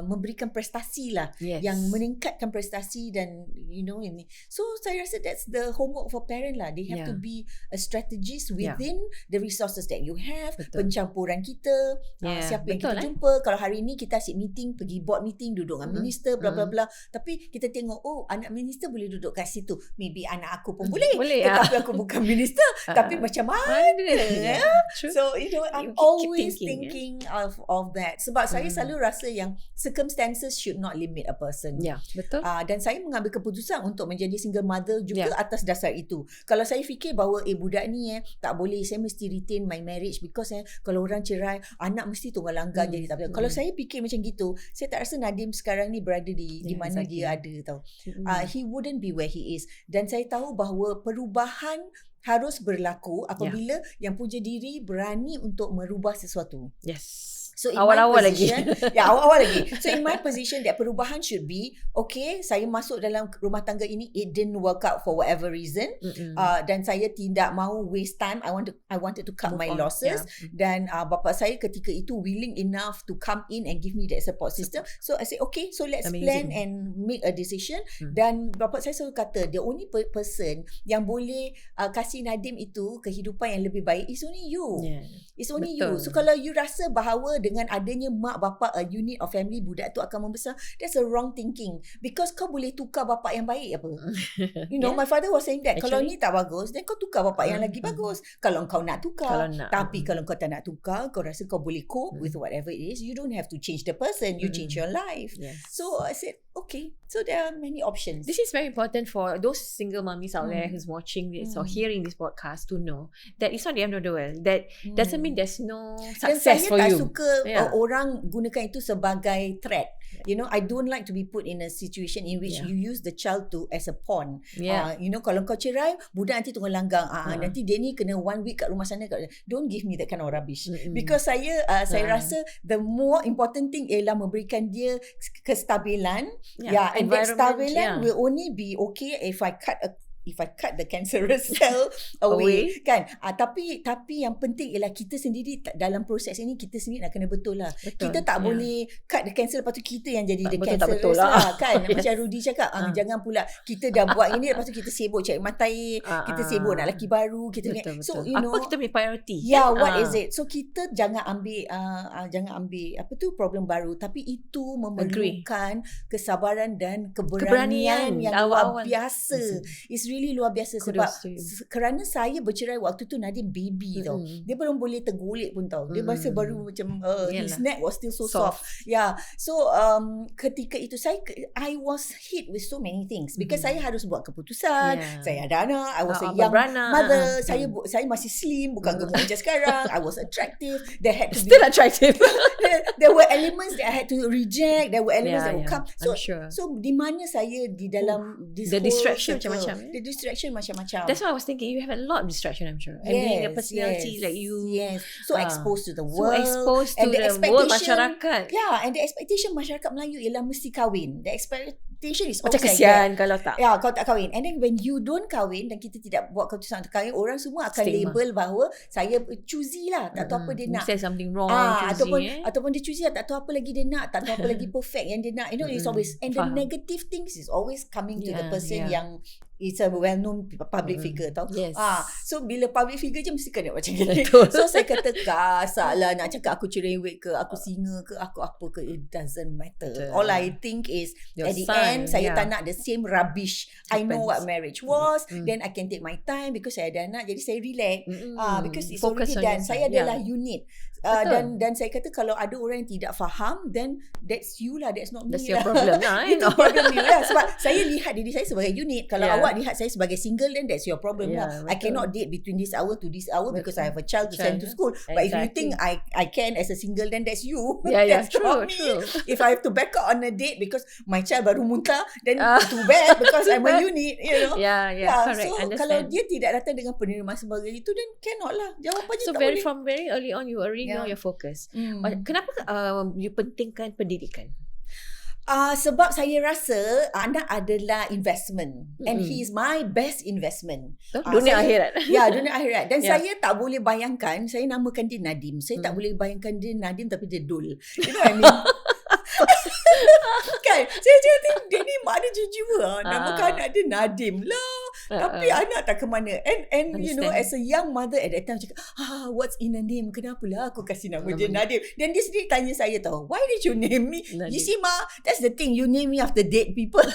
memberikan prestasi lah, yang meningkatkan prestasi dan ini. So saya rasa that's the homework for parent lah. They have to be a strategist within the resources that you have. Pencampuran kita, siapa yang kita jumpa. Kalau hari ni kita asyik meeting, pergi board meeting, duduk dengan minister, bla bla bla. Tapi kita tengok, anak minister boleh duduk kat situ. Maybe anak aku pun boleh. Tetapi aku bukan minister. Tapi macam mana? So I'm always thinking of that. Sebab saya selalu rasa yang circumstances should not limit a person. Betul. Dan saya mengambil keputusan untuk menjadi single mother juga atas dasar itu. Kalau saya fikir bahawa budak ni tak boleh, saya mesti retain my marriage because kalau orang cerai, anak mesti tunggal langgar jadi tak. Kalau saya fikir macam gitu, saya tak rasa Nadim sekarang ni berada di mana dia ada tau. He wouldn't be where he is. Dan saya tahu bahawa perubahan harus berlaku apabila yang punya diri berani untuk merubah sesuatu. So awal-awal lagi. Awal-awal lagi. So in my position, that perubahan should be, okay, saya masuk dalam rumah tangga ini, it didn't work out for whatever reason. Dan saya tidak mahu waste time. I wanted to cut my losses. Dan bapa saya ketika itu willing enough to come in and give me that support system. So I said, okay, so let's plan and make a decision. Dan bapa saya selalu kata, the only person yang boleh kasih Nadim itu kehidupan yang lebih baik is only you. It's only you. So kalau you rasa bahawa dengan adanya mak bapa, a unit of family, budak tu akan membesar, that's a wrong thinking. Because kau boleh tukar bapa yang baik apa. My father was saying that, actually, kalau ni tak bagus, then kau tukar bapa yang lagi bagus. Kalau kau nak tukar. Tapi kalau kau tak nak tukar, kau rasa kau boleh cope with whatever it is, you don't have to change the person, you change your life. So I said, okay, so there are many options. This is very important for those single mummies out there who's watching this or hearing this podcast to know that it's not the end of the world. That doesn't mean there's no success for you. Dan saya tak suka orang gunakan itu sebagai threat. I don't like to be put in a situation in which you use the child as a pawn. Kalau kau cerai, budak nanti tunggu langgang. Nanti dia ni kena 1 week kat rumah sana. Don't give me that kind of rubbish. Because saya rasa the more important thing ialah memberikan dia kestabilan. And that stabilan will only be okay if I cut the cancerous cell away. Kan? Tapi yang penting ialah kita sendiri dalam proses ini, kita sendiri nak kena betul lah. Kita tak boleh cut the cancer, lepas tu kita yang jadi the cancerous lah. Kan? Macam Rudy cakap, jangan pula kita dah buat ini, lepas tu kita sibuk cari mata air, kita sibuk nak lelaki baru. So apa kita punya priority? What is it? So kita jangan ambil apa tu problem baru, tapi itu memerlukan kesabaran dan keberanian yang luar biasa. It's really luar biasa. Sebab kerana saya bercerai waktu tu Nadim baby tau. Dia belum boleh tergolek pun tau. Dia masa baru macam his neck was still so soft. So ketika itu I was hit with so many things because saya harus buat keputusan. Saya ada anak, I was a young mother. Saya masih slim, bukan gemuk macam sekarang. I was attractive. There had to still attractive. There were elements that I had to reject. There were elements that would come. So di mana saya di dalam this the distraction macam-macam. The distraction macam-macam. That's why I was thinking you have a lot of distraction, I'm sure. And being a personality like you. So exposed to the world. So exposed to the world masyarakat. And the expectation masyarakat Melayu ialah mesti kahwin. The expectation is macam kesian kalau tak. Kalau tak kahwin. And then when you don't kahwin dan kita tidak buat keputusan untuk kahwin, orang semua akan label bahawa saya choosy lah. Tak tahu apa dia nak. Say something wrong. Ataupun dia choosy lah. Tak tahu apa lagi dia nak. Tak tahu apa lagi perfect yang dia nak. It's always. And the negative things is always coming to the person yang is a well-known public figure tau. So bila public figure je mesti kena macam gini. So saya kata salah nak cakap aku cerewet ke, aku singa ke, aku apa ke, it doesn't matter. All I think is at the end saya tak nak the same rubbish. I know what marriage was, then I can take my time because saya ada anak, jadi saya relax. Because it's already done. Saya adalah unit. Dan saya kata kalau ada orang yang tidak faham, then that's you lah, that's not me. That's your problem lah. Itu problem you lah. Sebab saya lihat diri saya sebagai unit. Kalau awak lihat saya sebagai single, then that's your problem lah. I cannot date between this hour to this hour because I have a child to send to school. But if you think I can as a single, then that's you. That's true. If I have to back out on a date because my child baru muntah, then too bad because I'm a unit, correct. So kalau dia tidak datang dengan penerimaan sebagai itu, then cannot lah. Jawapannya so tak boleh. From very early on you already know your focus. Kenapa you pentingkan pendidikan? Sebab saya rasa anak adalah investment and he is my best investment. Dunia akhirat. Ya, dunia akhirat. Dan Ya. saya tak boleh bayangkan, saya namakan dia Nadim. Saya tak boleh bayangkan dia Nadim tapi dia Dul. You know what I mean? Kan? Saya cakap dia ni mak dia jiwa. Namakan anak dia Nadim lah. Tapi anak tak ke mana. And you know, as a young mother at that time, cakap, what's in a name? Kenapalah aku kasih nama dia Nadim? Dan dia sendiri tanya saya tahu, why did you name me? Nadim. You see ma, that's the thing. You name me after dead people.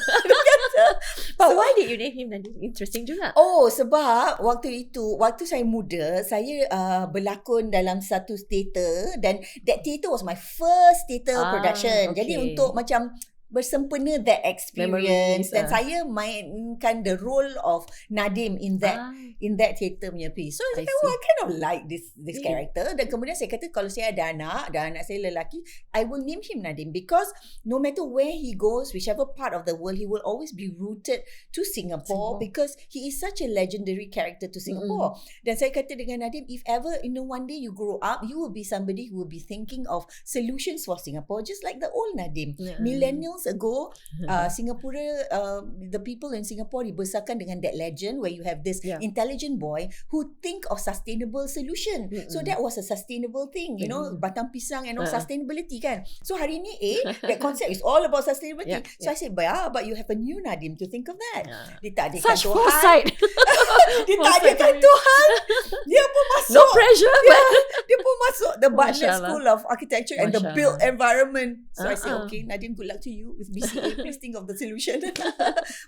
But why did you name him Nadim? Interesting juga. Oh, sebab waktu saya muda, saya berlakon dalam satu teater dan that theater was my first theater production. Okay. Jadi untuk macam bersempena that experience Memories, dan saya mainkan the role of Nadim in that theater punya piece. So I kind of like this character. Dan kemudian saya kata kalau saya ada anak dan anak saya lelaki, I will name him Nadim because no matter where he goes, whichever part of the world, he will always be rooted to Singapore because he is such a legendary character to Singapore. Dan saya kata dengan Nadim, if ever one day you grow up, you will be somebody who will be thinking of solutions for Singapore just like the old Nadim. Millennials ago, Singapura, the people in Singapore dibesarkan dengan that legend where you have this intelligent boy who think of sustainable solution. So that was a sustainable thing, you know, batang pisang and all sustainability kan. So hari ni that concept is all about sustainability. So I said, but you have a new Nadim to think of that. Dia tak adakan Such Tuhan. foresight. Dia tak adakan Tuhan. Dia pun masuk. No pressure. Dia pun masuk the Bartlett Masya Allah. School of Architecture and the Masya built Allah. environment. So I said, okay, Nadim, good luck to you with BCA. Please think of the solution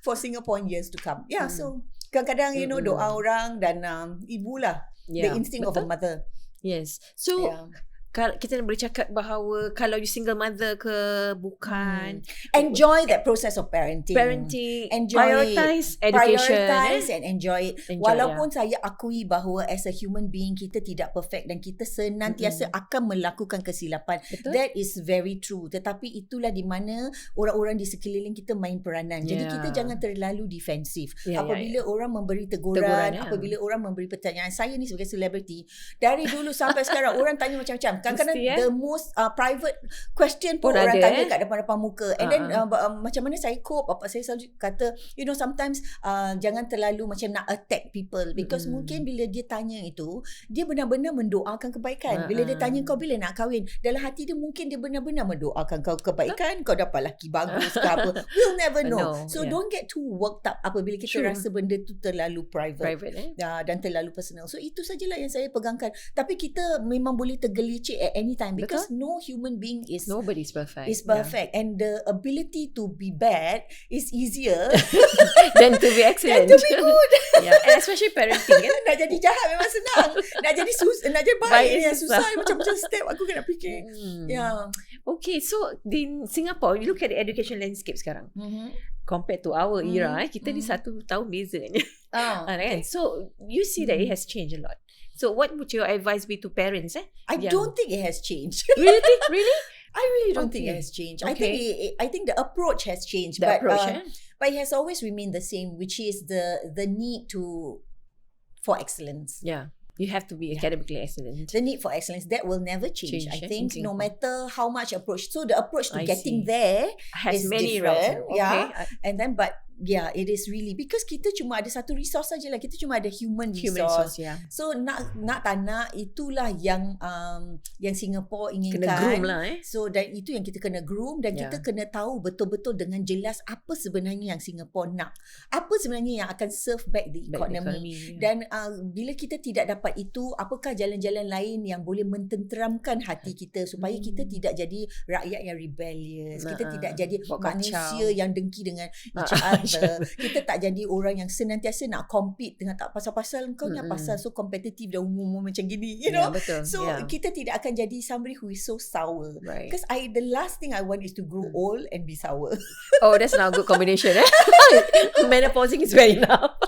for Singapore in years to come. Yeah, so kadang-kadang, you know, doa orang dan ibu lah. The instinct of a mother. Yes. So, kita boleh cakap bahawa kalau you single mother ke bukan, enjoy that process of parenting. Enjoy prioritize education. Prioritize and enjoy it. Walaupun saya akui bahawa as a human being kita tidak perfect dan kita senantiasa akan melakukan kesilapan. Betul. That is very true. Tetapi itulah di mana orang-orang di sekeliling kita main peranan. Jadi kita jangan terlalu defensif. Apabila orang memberi teguran, apabila orang memberi pertanyaan, saya ni sebagai selebriti, dari dulu sampai sekarang orang tanya macam-macam. Kadang-kadang the most private question pun orang tanya kat depan-depan muka. And then macam mana saya cope? Bapak saya selalu kata, you know, sometimes jangan terlalu macam nak attack people because mungkin bila dia tanya itu, dia benar-benar mendoakan kebaikan. Bila dia tanya kau bila nak kahwin, dalam hati dia mungkin dia benar-benar mendoakan kau kebaikan, kau dapat lelaki bagus ke apa. We'll never know. So don't get too worked up apabila kita rasa benda tu terlalu private dan terlalu personal. So itu sajalah yang saya pegangkan. Tapi kita memang boleh tergelicik at any time because no human being is nobody's perfect. Is perfect and the ability to be bad is easier than to be excellent. than to be good. And especially parenting kan. Nak jadi jahat memang senang. Nak jadi baik ni yang susah. Macam-macam step aku kena fikir. Okay, so in Singapore, you look at the education landscape sekarang. Compared to our era, kita ni 1 tahun bezanya. Kan? So you see that it has changed a lot. So what would your advice be to parents? I don't think it has changed. Really? I really don't think it has changed. Okay. I think the approach has changed. The approach, but it has always remained the same, which is the need for excellence. Yeah. You have to be academically excellent. The need for excellence, that will never change. I think no matter how much approach. So the approach to getting see. there Has is many different. routes. Yeah. Okay. And then it is really because kita cuma ada satu resource sajalah. Kita cuma ada human resource. So nak tak nak itulah yang Singapore inginkan. Kena groom lah So dan itu yang kita kena groom dan kita kena tahu betul-betul dengan jelas apa sebenarnya yang Singapore nak. Apa sebenarnya yang akan serve back the economy. Dan bila kita tidak dapat itu, apakah jalan-jalan lain yang boleh mententeramkan hati kita supaya kita tidak jadi rakyat yang rebellious. Kita tidak jadi manusia yang dengki dengan each other. Kita tak jadi orang yang senantiasa nak compete dengan tak pasal-pasal kau ni pasal so competitive dan umum macam gini, you know. So kita tidak akan jadi somebody who is so sour. Because the last thing I want is to grow old and be sour. Oh, that's not a good combination. Menopausing is very enough.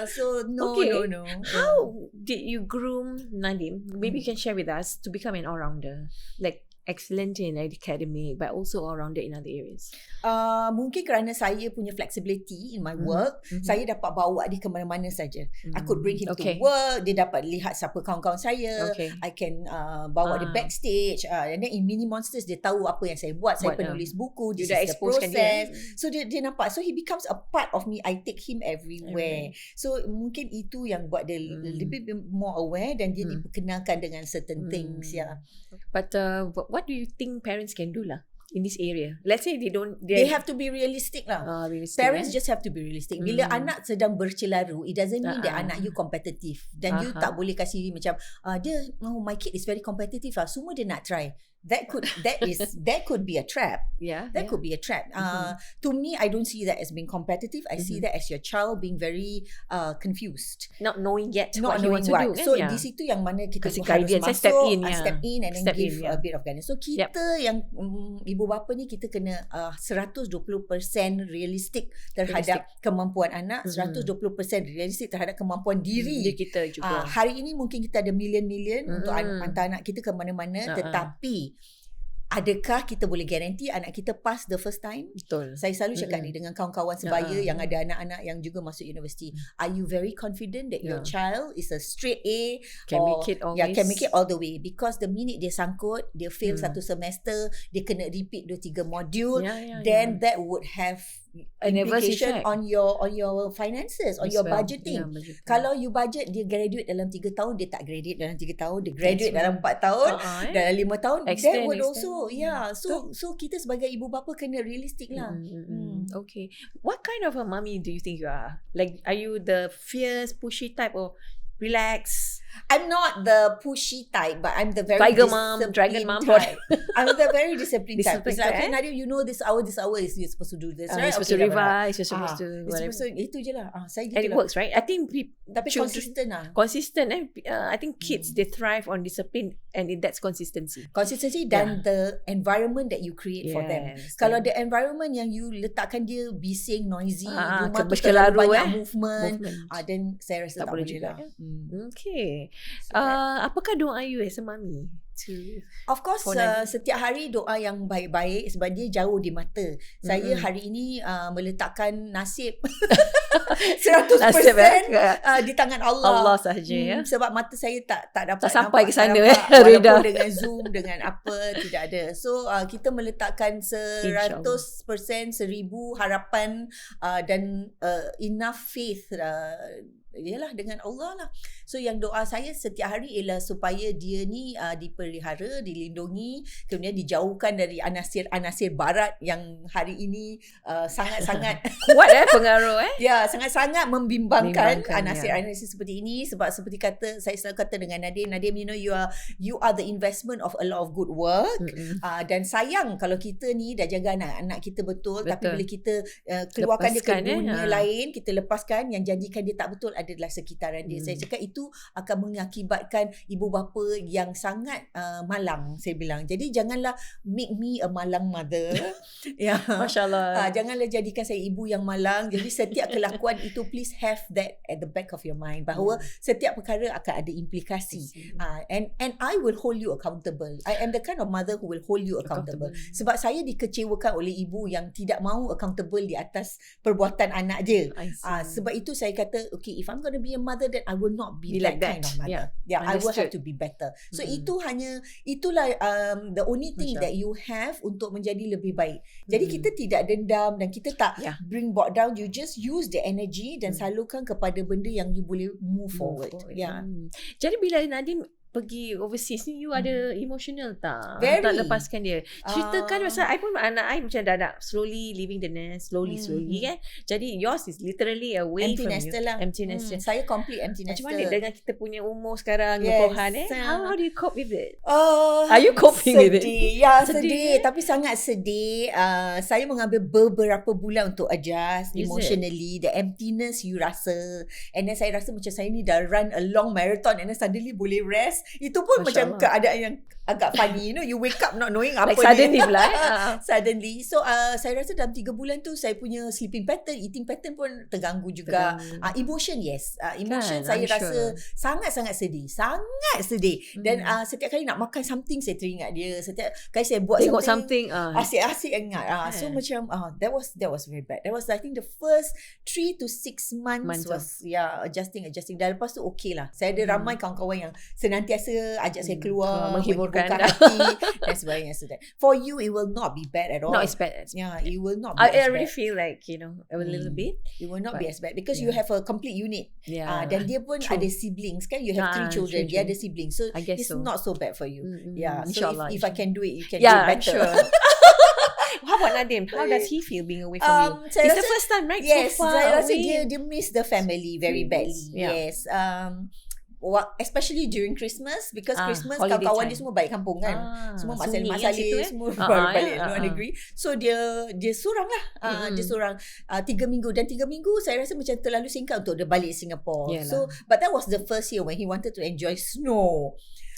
So no. How did you groom Nadim? Maybe you can share with us to become an all-rounder. Like excellent in academic but also all-rounded in other areas? Mungkin kerana saya punya flexibility in my work, saya dapat bawa dia ke mana-mana saja. I could bring him to work, dia dapat lihat siapa kawan-kawan saya. I can bawa dia backstage, and then in Mini Monsters dia tahu apa yang saya buat. Saya penulis buku, this is the process. So dia nampak, so he becomes a part of me. I take him everywhere. So mungkin itu yang buat dia lebih more aware dan dia diperkenalkan dengan certain things. But what do you think parents can do lah in this area? Let's say they have to be realistic lah. Parents just have to be realistic. Bila anak sedang bercelaru, it doesn't mean that anak you competitive. Dan you tak boleh kasih macam my kid is very competitive lah. Semua dia nak try. That could be a trap. That could be a trap. To me, I don't see that as being competitive. I see that as your child being very confused, not knowing yet not what he wants to do. So di situ yang mana kita kasih harus guidance, masuk, step in and then give a bit of guidance. So kita yang ibu bapa ni kita kena 120% realistic terhadap kemampuan anak, 120% realistic terhadap kemampuan diri kita juga. Hari ini mungkin kita ada million untuk hantar anak kita ke mana-mana, tetapi adakah kita boleh guarantee anak kita pass the first time? Betul. Saya selalu cakap ni dengan kawan-kawan sebaya yang ada anak-anak yang juga masuk universiti. Are you very confident that your child is a straight A? Can make it always? Can make it all the way. Because the minute dia sangkut, dia fail satu semester, dia kena repeat 2-3 modul, then that would have implication on your finances, on your budgeting. Kalau you budget dia graduate dalam 3 tahun, dia tak graduate dalam 3 tahun, dia graduate dalam 4 tahun, dalam 5 tahun, that would also so kita sebagai ibu bapa kena realistic lah. Okay, what kind of a mommy do you think you are? Like, are you the fierce, pushy type or relax? I'm not the pushy type, but I'm the very Tiger mom, dragon mom type. I'm the very disciplined type. It's like, okay, Nadim, you know this hour is you're supposed to do this, right? You're supposed to revise, you're supposed to whatever. Itu je lah. Saya gitu and it lah. works, right? I think tapi consistent lah. Consistent, I think kids, they thrive on discipline and that's consistency. Consistency dan the environment that you create for them. Kalau the environment yang you letakkan dia bising, noisy, rumah tu terlalu banyak movement, then saya rasa tak boleh lah. Okay. Apakah doa you as a mummy? Of course, setiap hari doa yang baik-baik sebab dia jauh di mata. Saya hari ini meletakkan nasib 100% di tangan Allah sahaja sebab mata saya tak dapat sampai ke sana walaupun dengan Zoom dengan apa tidak ada. So kita meletakkan 100%, 1000 harapan dan enough faith ialah dengan Allah lah. So yang doa saya setiap hari ialah supaya dia ni dipelihara, dilindungi, kemudian dijauhkan dari anasir-anasir barat yang hari ini sangat-sangat kuat pengaruh ya, sangat-sangat membimbangkan anasir-anasir seperti ini. Sebab seperti saya selalu kata dengan Nadim, you are the investment of a lot of good work. Dan sayang kalau kita ni dah jaga anak kita betul. Tapi bila kita keluarkan lepaskan dia ke dunia lain, kita lepaskan, yang jadikan dia tak betul adalah sekitaran dia. Saya cakap itu akan mengakibatkan ibu bapa yang sangat malang, saya bilang. Jadi janganlah make me a malang mother. Masya-Allah. Janganlah jadikan saya ibu yang malang. Jadi setiap kelakuan itu please have that at the back of your mind, bahawa setiap perkara akan ada implikasi. And I will hold you accountable. I am the kind of mother who will hold you accountable. Sebab saya dikecewakan oleh ibu yang tidak mahu accountable di atas perbuatan anak dia. Sebab itu saya kata, okay, if I'm going to be a mother, then I will not be that kind of mother. I will have to be better. So itulah the only thing that you have untuk menjadi lebih baik. Jadi kita tidak dendam dan kita tak bring brought down. You just use the energy dan salurkan kepada benda yang you boleh move forward. Jadi bila Nadim pergi overseas ni, you ada emotional tak? Very. Tak lepaskan dia. Ceritakan pasal I pun anak I macam dah slowly leaving the nest, slowly kan. Jadi yours is literally away empty from nester you. Lah. Empty nester. Saya complete empty nester. Macam mana dengan kita punya umur sekarang, 20-an how do you cope with it? Are you coping with it? Ya, sedih. Tapi sangat sedih. Saya mengambil beberapa bulan untuk adjust emotionally. The emptiness you rasa. And then saya rasa macam saya ni dah run a long marathon and then suddenly boleh rest. itu pun Masya macam Allah. keadaan yang agak funny. You wake up not knowing apa Like suddenly ni. pula. Suddenly. So saya rasa dalam 3 bulan tu saya punya sleeping pattern, eating pattern pun terganggu juga. Emotion, yes. Emotion Kan, saya I'm rasa sure. sangat-sangat sedih. Sangat sedih. Dan setiap kali nak makan something saya teringat dia. Setiap kali saya buat Tengok something something. asyik-asyik ingat. So macam that was very bad. That was I think the first 3 to 6 months was adjusting. Dan lepas tu okay lah. Saya ada ramai kawan-kawan yang senantiasa ajak saya keluar, menghiburkan hati dan sebagainya. So that for you it will not be bad at all. Not as bad. Yeah, it will not be I as already bad. feel like, a little bit. It will not be But, as bad because you have a complete unit. Yeah. Dan dia pun True. ada siblings kan. You have 3 children. Dia ada siblings. So I guess it's so. not so bad for you. Yeah. So Inshallah, if I can do it, you can do Yeah, it I'm better. sure. How about Nadim? How does he feel being away from you? Saya It's the rasa- first time, right? Yes, so far saya rasa away. dia miss the family very badly. Yeah. Yes. Especially during Christmas because Christmas holiday kawan-kawan time. dia semua balik kampung kan. Semua mak sunyi saleh kat situ, semua Ah, baru ya. balik luar negeri. So dia seorang lah. Dia seorang 3 minggu dan 3 minggu saya rasa macam terlalu singkat untuk dia balik Singapore. Yalah. So but that was the first year when he wanted to enjoy snow.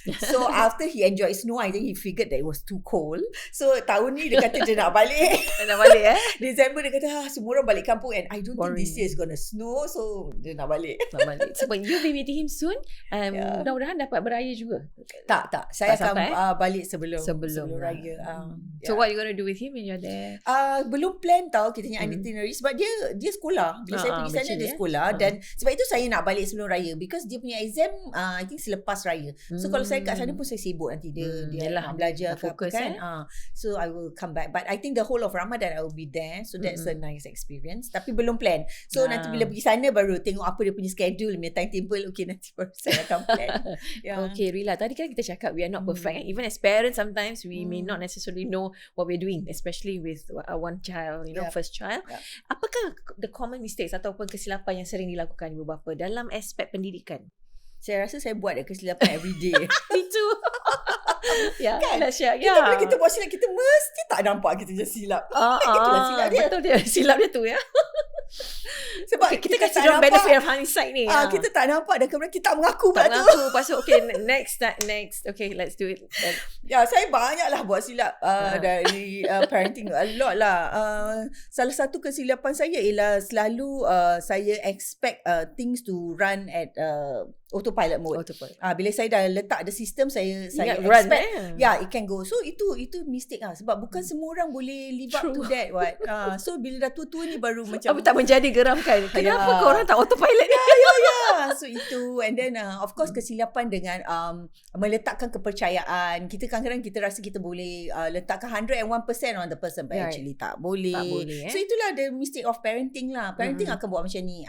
So after he enjoyed snow, I think he figured that it was too cold. So tahun ni dia kata dia nak balik. Nak balik December dia kata semua orang balik kampung and I don't Boring. think this year is gonna snow, so dia nak balik. Nak balik. So when you be meeting him soon, mudah-mudahan dapat beraya juga. Tak. Saya Tak akan sampai, balik sebelum lah. raya. So what you gonna do with him when you're there? Belum plan tau kita punya itinerary sebab dia sekolah. Bila saya pergi sana betul, dia ya. sekolah dan sebab itu saya nak balik sebelum raya because dia punya exam I think selepas raya. So kalau saya kat sana pun saya sibuk nanti dia Yalah, nak belajar nak ke apa fokus, kan. So I will come back but I think the whole of Ramadan I will be there. So that's a nice experience tapi belum plan. So nanti bila pergi sana baru tengok apa dia punya schedule, punya timetable. Okay, nanti baru saya akan plan. Okay, Rilla, tadi kan kita cakap we are not perfect. Even as parents, sometimes we may not necessarily know what we're doing, especially with one child, first child. Apakah the common mistakes ataupun kesilapan yang sering dilakukan ibu bapa dalam aspek pendidikan? Saya rasa saya buat kesilapan every day. Me too. Ya, Kan? let's share. Kita bila kita buat silap kita mesti tak nampak kita je silap. Itulah silap dia. Betul dia. Silap dia tu ya. Sebab kita tak kasi orang nampak. benefit of hindsight ni. Kita tak nampak dan kemudian kita tak mengaku tak pula tu. mengaku. Lepas tu okay, next. Okay, let's do it. Ya, saya banyaklah buat silap dari parenting. A lot lah. Salah satu kesilapan saya ialah selalu saya expect things to run at autopilot mode. Bila saya dah letak the system, saya expect it can go. So itu mistake lah. Sebab bukan semua orang boleh live up to that. So bila dah tua-tua ni baru macam tak menjadi geram kan. Kenapa kau orang tak autopilot ni? So itu and then of course kesilapan dengan meletakkan kepercayaan. Kita kadang-kadang kita rasa kita boleh letakkan 101% on the person but actually tak boleh. So itulah the mistake of parenting lah. Parenting akan buat macam ni.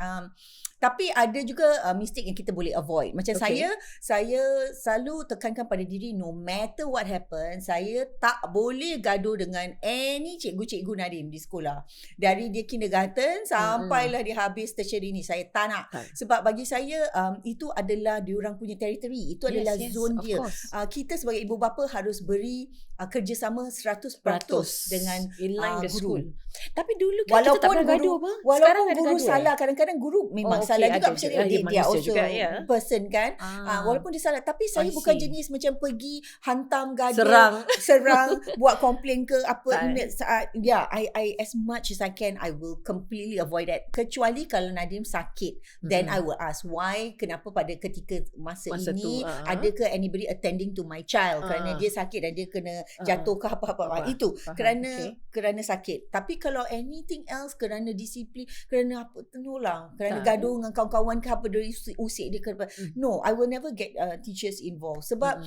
Tapi ada juga mistake yang kita boleh avoid. Macam saya selalu tekankan pada diri no matter what happens, saya tak boleh gaduh dengan any cikgu-cikgu Nadim di sekolah. Dari dia kindergarten sampailah dia habis tertiary ni. Saya tak nak. Sebab bagi saya itu adalah diorang punya territory. Itu adalah zone dia. Kita sebagai ibu bapa harus beri kerjasama 100% dengan in line the guru. school. Tapi dulu kan kita tak pernah gaduh apa? Walaupun guru salah, kadang-kadang guru memang salah juga. Macam dia also juga, person kan. Walaupun dia salah. Tapi saya bukan jenis macam pergi hantam gaduh, serang buat komplain ke apa. I as much as I can, I will completely avoid that. Kecuali kalau Nadim sakit, then I will ask why, kenapa pada ketika masa ini ada ke anybody attending to my child kerana dia sakit dan dia kena jatuh ke apa-apa. Itu kerana sakit. Tapi kalau anything else, kerana disiplin, kerana apa, tolong, kerana gaduh dengan kawan-kawan ke apa, dari usik dia ke apa. No, I will never get teachers involved. Sebab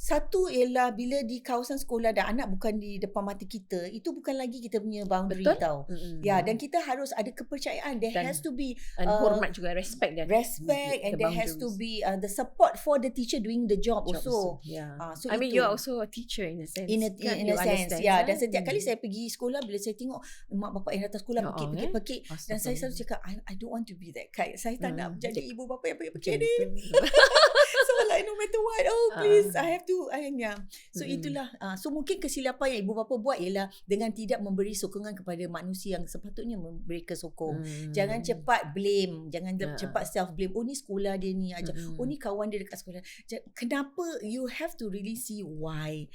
satu ialah bila di kawasan sekolah dan anak bukan di depan mata kita, itu bukan lagi kita punya boundary tau. Dan kita harus ada kepercayaan. There has to be hormat juga, respect dan and there has to be the support for the teacher doing the job also. So I mean you're also a teacher in a sense. In a sense. Dan setiap kali saya pergi sekolah, bila saya tengok mak bapak yang datang sekolah pekik-pekik, dan saya selalu cakap I don't want to be that kind. Saya tak nak jadi ibu bapa yang pekik-pekik ni. So no matter what, please, I have to, So itulah, so mungkin kesilapan yang ibu bapa buat ialah dengan tidak memberi sokongan kepada manusia yang sepatutnya memberi sokong. Jangan cepat blame, jangan cepat self blame. Oh ni sekolah dia ni aja. Oh ni kawan dia dekat sekolah. Kenapa? You have to really see why.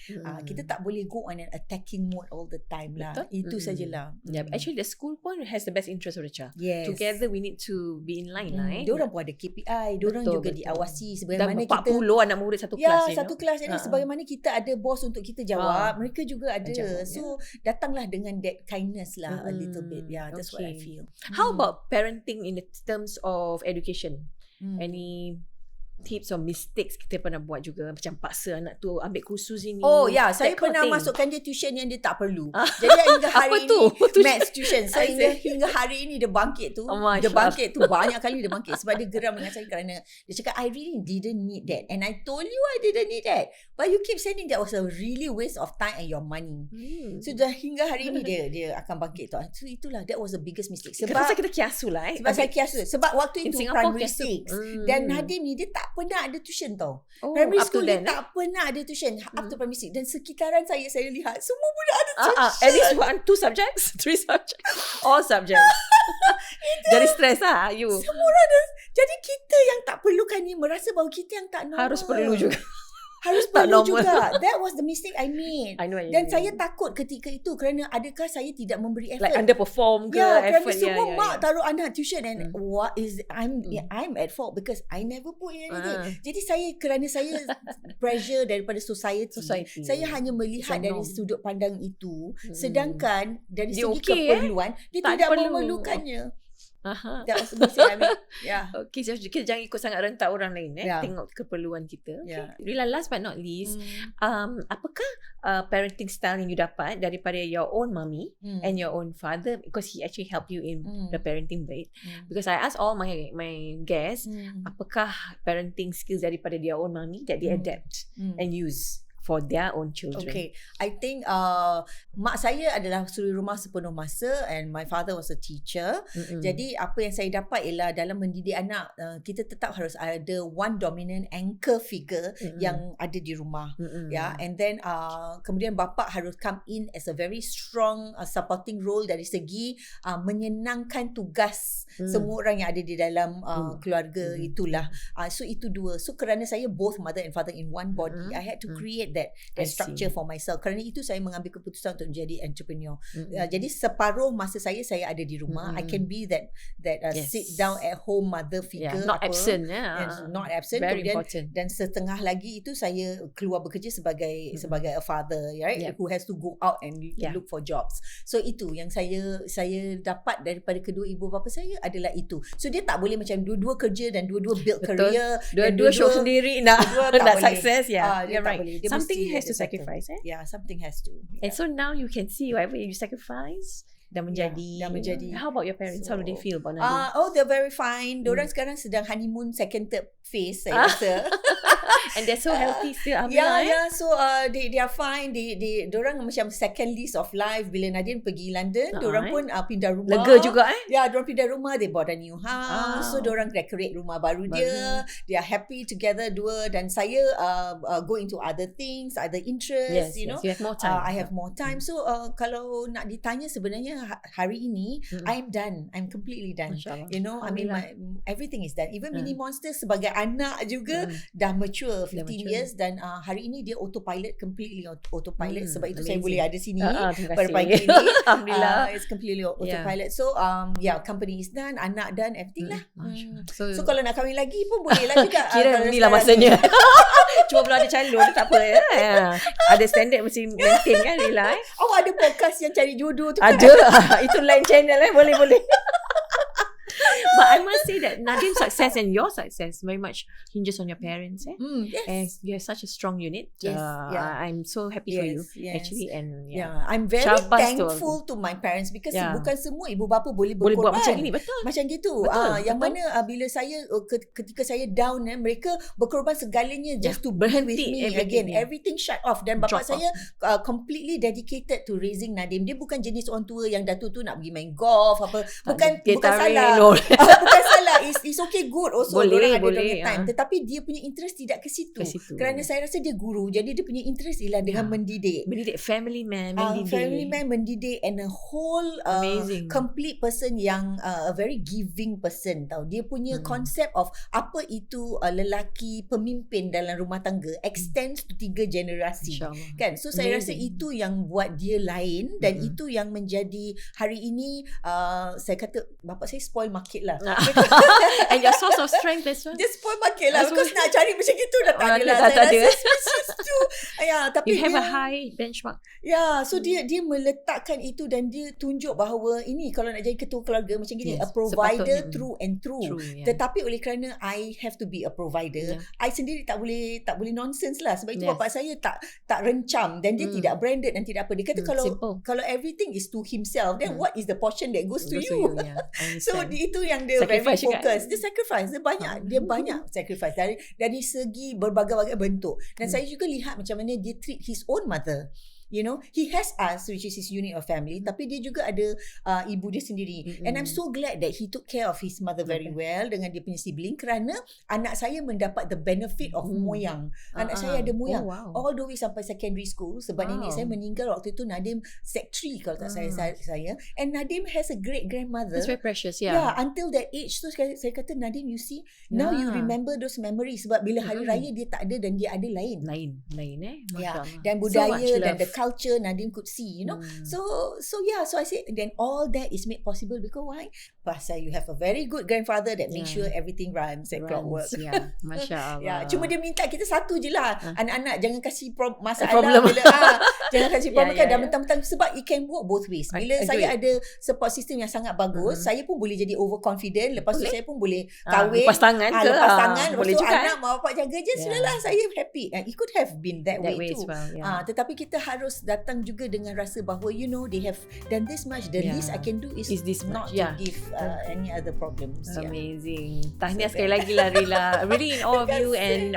Kita tak boleh go on an attacking mode all the time lah. Itu sajalah. Yeah, actually the school pun has the best interest of the child. Yes. Together we need to be in line lah. Diorang pun ada KPI, diorang juga diawasi sebagaimana kita 40 anak murid satu kelas. Satu kelas. Jadi sebagaimana kita ada bos untuk kita jawab, mereka juga ada. So datanglah dengan that kindness lah a little bit. Yeah, that's what I feel. How about parenting in the terms of education? Any tips or mistakes kita pernah buat juga, macam paksa anak tu ambil kursus ini? Saya pernah masukkan dia tuition yang dia tak perlu. Jadi hingga hari ini maths tuition. So hingga hari ini dia bangkit tu. Dia bangkit tu banyak kali dia bangkit sebab dia geram dengan saya kerana dia cakap I really didn't need that, and I told you I didn't need that, but you keep saying that was a really waste of time and your money. So dah hingga hari ini dia akan bangkit tu. So itulah, that was the biggest mistake. Sebab kita kiasu lah. Sebab saya kiasu. Sebab waktu itu primary 6 dan Nadim ni dia tak pernah ada tuition tau. Primary school dia tak pernah ada tuition up to primary 6. Dan sekitaran saya lihat semua budak ada tuition. At least 2 subjects, 3 subjects, all subjects. Jadi stres lah you. Semua orang ada. Jadi kita yang tak perlukan ni merasa bahawa kita yang tak normal. Harus perlu juga. Harus perlu juga. That was the mistake I made. I know. Dan saya takut ketika itu kerana adakah saya tidak memberi effort. Like underperform ke effort. Kerana semua mak taruh anak tuition and what is I'm at fault because I never put in anything. Jadi kerana saya pressure daripada society. Saya hanya melihat dari sudut pandang itu. Sedangkan dari segi keperluan dia tidak memerlukannya. That was the mistake I made. Okay, so kita jangan ikut sangat rentak orang lain. Tengok keperluan kita. Rilla, last but not least, apakah parenting style yang you dapat daripada your own mommy and your own father, because he actually helped you in the parenting bit? Because I ask all my guests, apakah parenting skills daripada their own mommy that they adapt and use for their own children? Okay, I think mak saya adalah suri rumah sepenuh masa and my father was a teacher. Jadi apa yang saya dapat ialah dalam mendidik anak, kita tetap harus ada one dominant anchor figure yang ada di rumah. And then kemudian bapa harus come in as a very strong supporting role dari segi menyenangkan tugas semua orang yang ada di dalam keluarga itulah. So itu dua. So kerana saya both mother and father in one body, I had to create that structure for myself. Kerana itu saya mengambil keputusan untuk menjadi entrepreneur. Jadi separuh masa saya ada di rumah. I can be that sit down at home mother figure, not absent. Not absent. Very kemudian, important. Dan setengah lagi itu saya keluar bekerja sebagai a father, right? Who has to go out and look for jobs. So itu yang saya dapat daripada kedua ibu bapa saya adalah itu. So dia tak boleh macam dua-dua kerja dan dua-dua build career, dua-dua show sendiri nak success. You're right. Something has to sacrifice. Something has to. And so now you can see whatever you sacrifice dah menjadi. How about your parents? How do they feel about Nadim? They're very fine. Diorang sekarang sedang honeymoon second third phase, saya rasa. And they're so healthy still. Alhamdulillah. So they are fine. Diorang macam second lease of life. Bila Nadim pergi London, diorang pun pindah rumah. Lega juga diorang pindah rumah. They bought a new house. So diorang decorate rumah baru dia. They are happy together dua. Dan saya go into other things, other interests. You know, you have more time. I have more time. So kalau nak ditanya sebenarnya hari ini, I'm done. I'm completely done. You know, I mean everything is done. Even Mini Monster sebagai anak juga dah mature 15 years dan hari ini dia completely autopilot. Sebab itu saya boleh ada sini pada pagi ini. Alhamdulillah. It's completely autopilot. So company is done, anak done, everything lah. So kalau nak kahwin lagi pun boleh lah juga. Kira inilah masanya. Cuma belum ada calon, tak apa ada standard mesti maintain kan, Rilla. Awak ada podcast yang cari jodoh tu ada kan? Itu lain channel boleh. But I must say that Nadim's success and your success very much hinges on your parents. As you have such a strong unit. I'm so happy for you actually. And I'm very thankful to my parents because bukan semua ibu bapa boleh buat macam ini. Betul. Macam gitu. Yang mana bila saya ketika saya down, mereka berkorban segalanya just to berhenti with me again. Everything shut off. Dan bapa saya completely dedicated to raising Nadim. Dia bukan jenis orang tua yang dah tu nak pergi main golf apa. Bukan salah. bukan salah. It's okay good also. Boleh, Diorang ada boleh, time. Tetapi dia punya interest tidak ke situ. Kerana saya rasa dia guru. Jadi dia punya interest ialah dengan mendidik. Mendidik family man, mendidik. Family man, mendidik, and a whole complete person yang a very giving person tau. Dia punya konsep of apa itu lelaki pemimpin dalam rumah tangga extends to 3 generasi. Kan? So saya rasa itu yang buat dia lain dan itu yang menjadi hari ini saya kata bapa saya spoil market lah. And your source of strength as well. Dia spoil market lah because nak cari macam itu dah tak ada lah. Tak ada. Tapi you have a high benchmark. So dia meletakkan itu dan dia tunjuk bahawa ini kalau nak jadi ketua keluarga macam gini, a provider through and through. Tetapi oleh kerana I have to be a provider, I sendiri tak boleh nonsense lah. Sebab itu bapa saya tak rencam dan dia tidak branded dan tidak apa. Dia kata kalau everything is to himself, then what is the portion that goes to you? So itu yang dia very focus. Dia sacrifice. Dia banyak sacrifice dari segi berbagai-bagai bentuk. Dan saya juga lihat macam mana dia treat his own mother. You know, he has us, which is his unit of family, tapi dia juga ada ibu dia sendiri. And I'm so glad that he took care of his mother very well dengan dia punya sibling, kerana anak saya mendapat the benefit of moyang. Anak saya ada moyang all the way sampai secondary school. Sebab nenek saya meninggal waktu itu Nadim Sec 3 kalau tak saya. And Nadim has a great grandmother. That's very precious, until that age. So saya kata, Nadim, you see, now you remember those memories. Sebab bila hari raya dia tak ada dan dia ada lain. Dan budaya dan the culture Nadim could see, you know. So I said, then all that is made possible because why? Pasal you have a very good grandfather that make sure everything runs and clockwork. Masya Allah. Cuma dia minta kita satu je lah. Anak-anak jangan kasih masalah bila jangan kasih problem kan dah mentang-mentang, sebab it can work both ways. Bila saya ada support system yang sangat bagus, saya pun boleh jadi overconfident. Lepas tu saya pun boleh kahwin, lepas tangan ke? Lepas boleh tu juga, anak mak bapak jaga je, sudahlah, saya happy. And it could have been that way too. Tetapi kita harus datang juga dengan rasa bahawa they have done this much. The least I can do is this not much. to give any other problems. Amazing. Tahniah sekali lagi lah, Rilla. Really in all of you and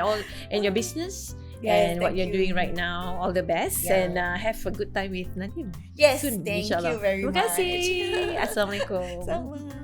your business. And what you're doing right now, all the best, and have a good time with Nadim. Yes, soon, thank insyaAllah. you very much. Terima kasih. Assalamualaikum. Sama.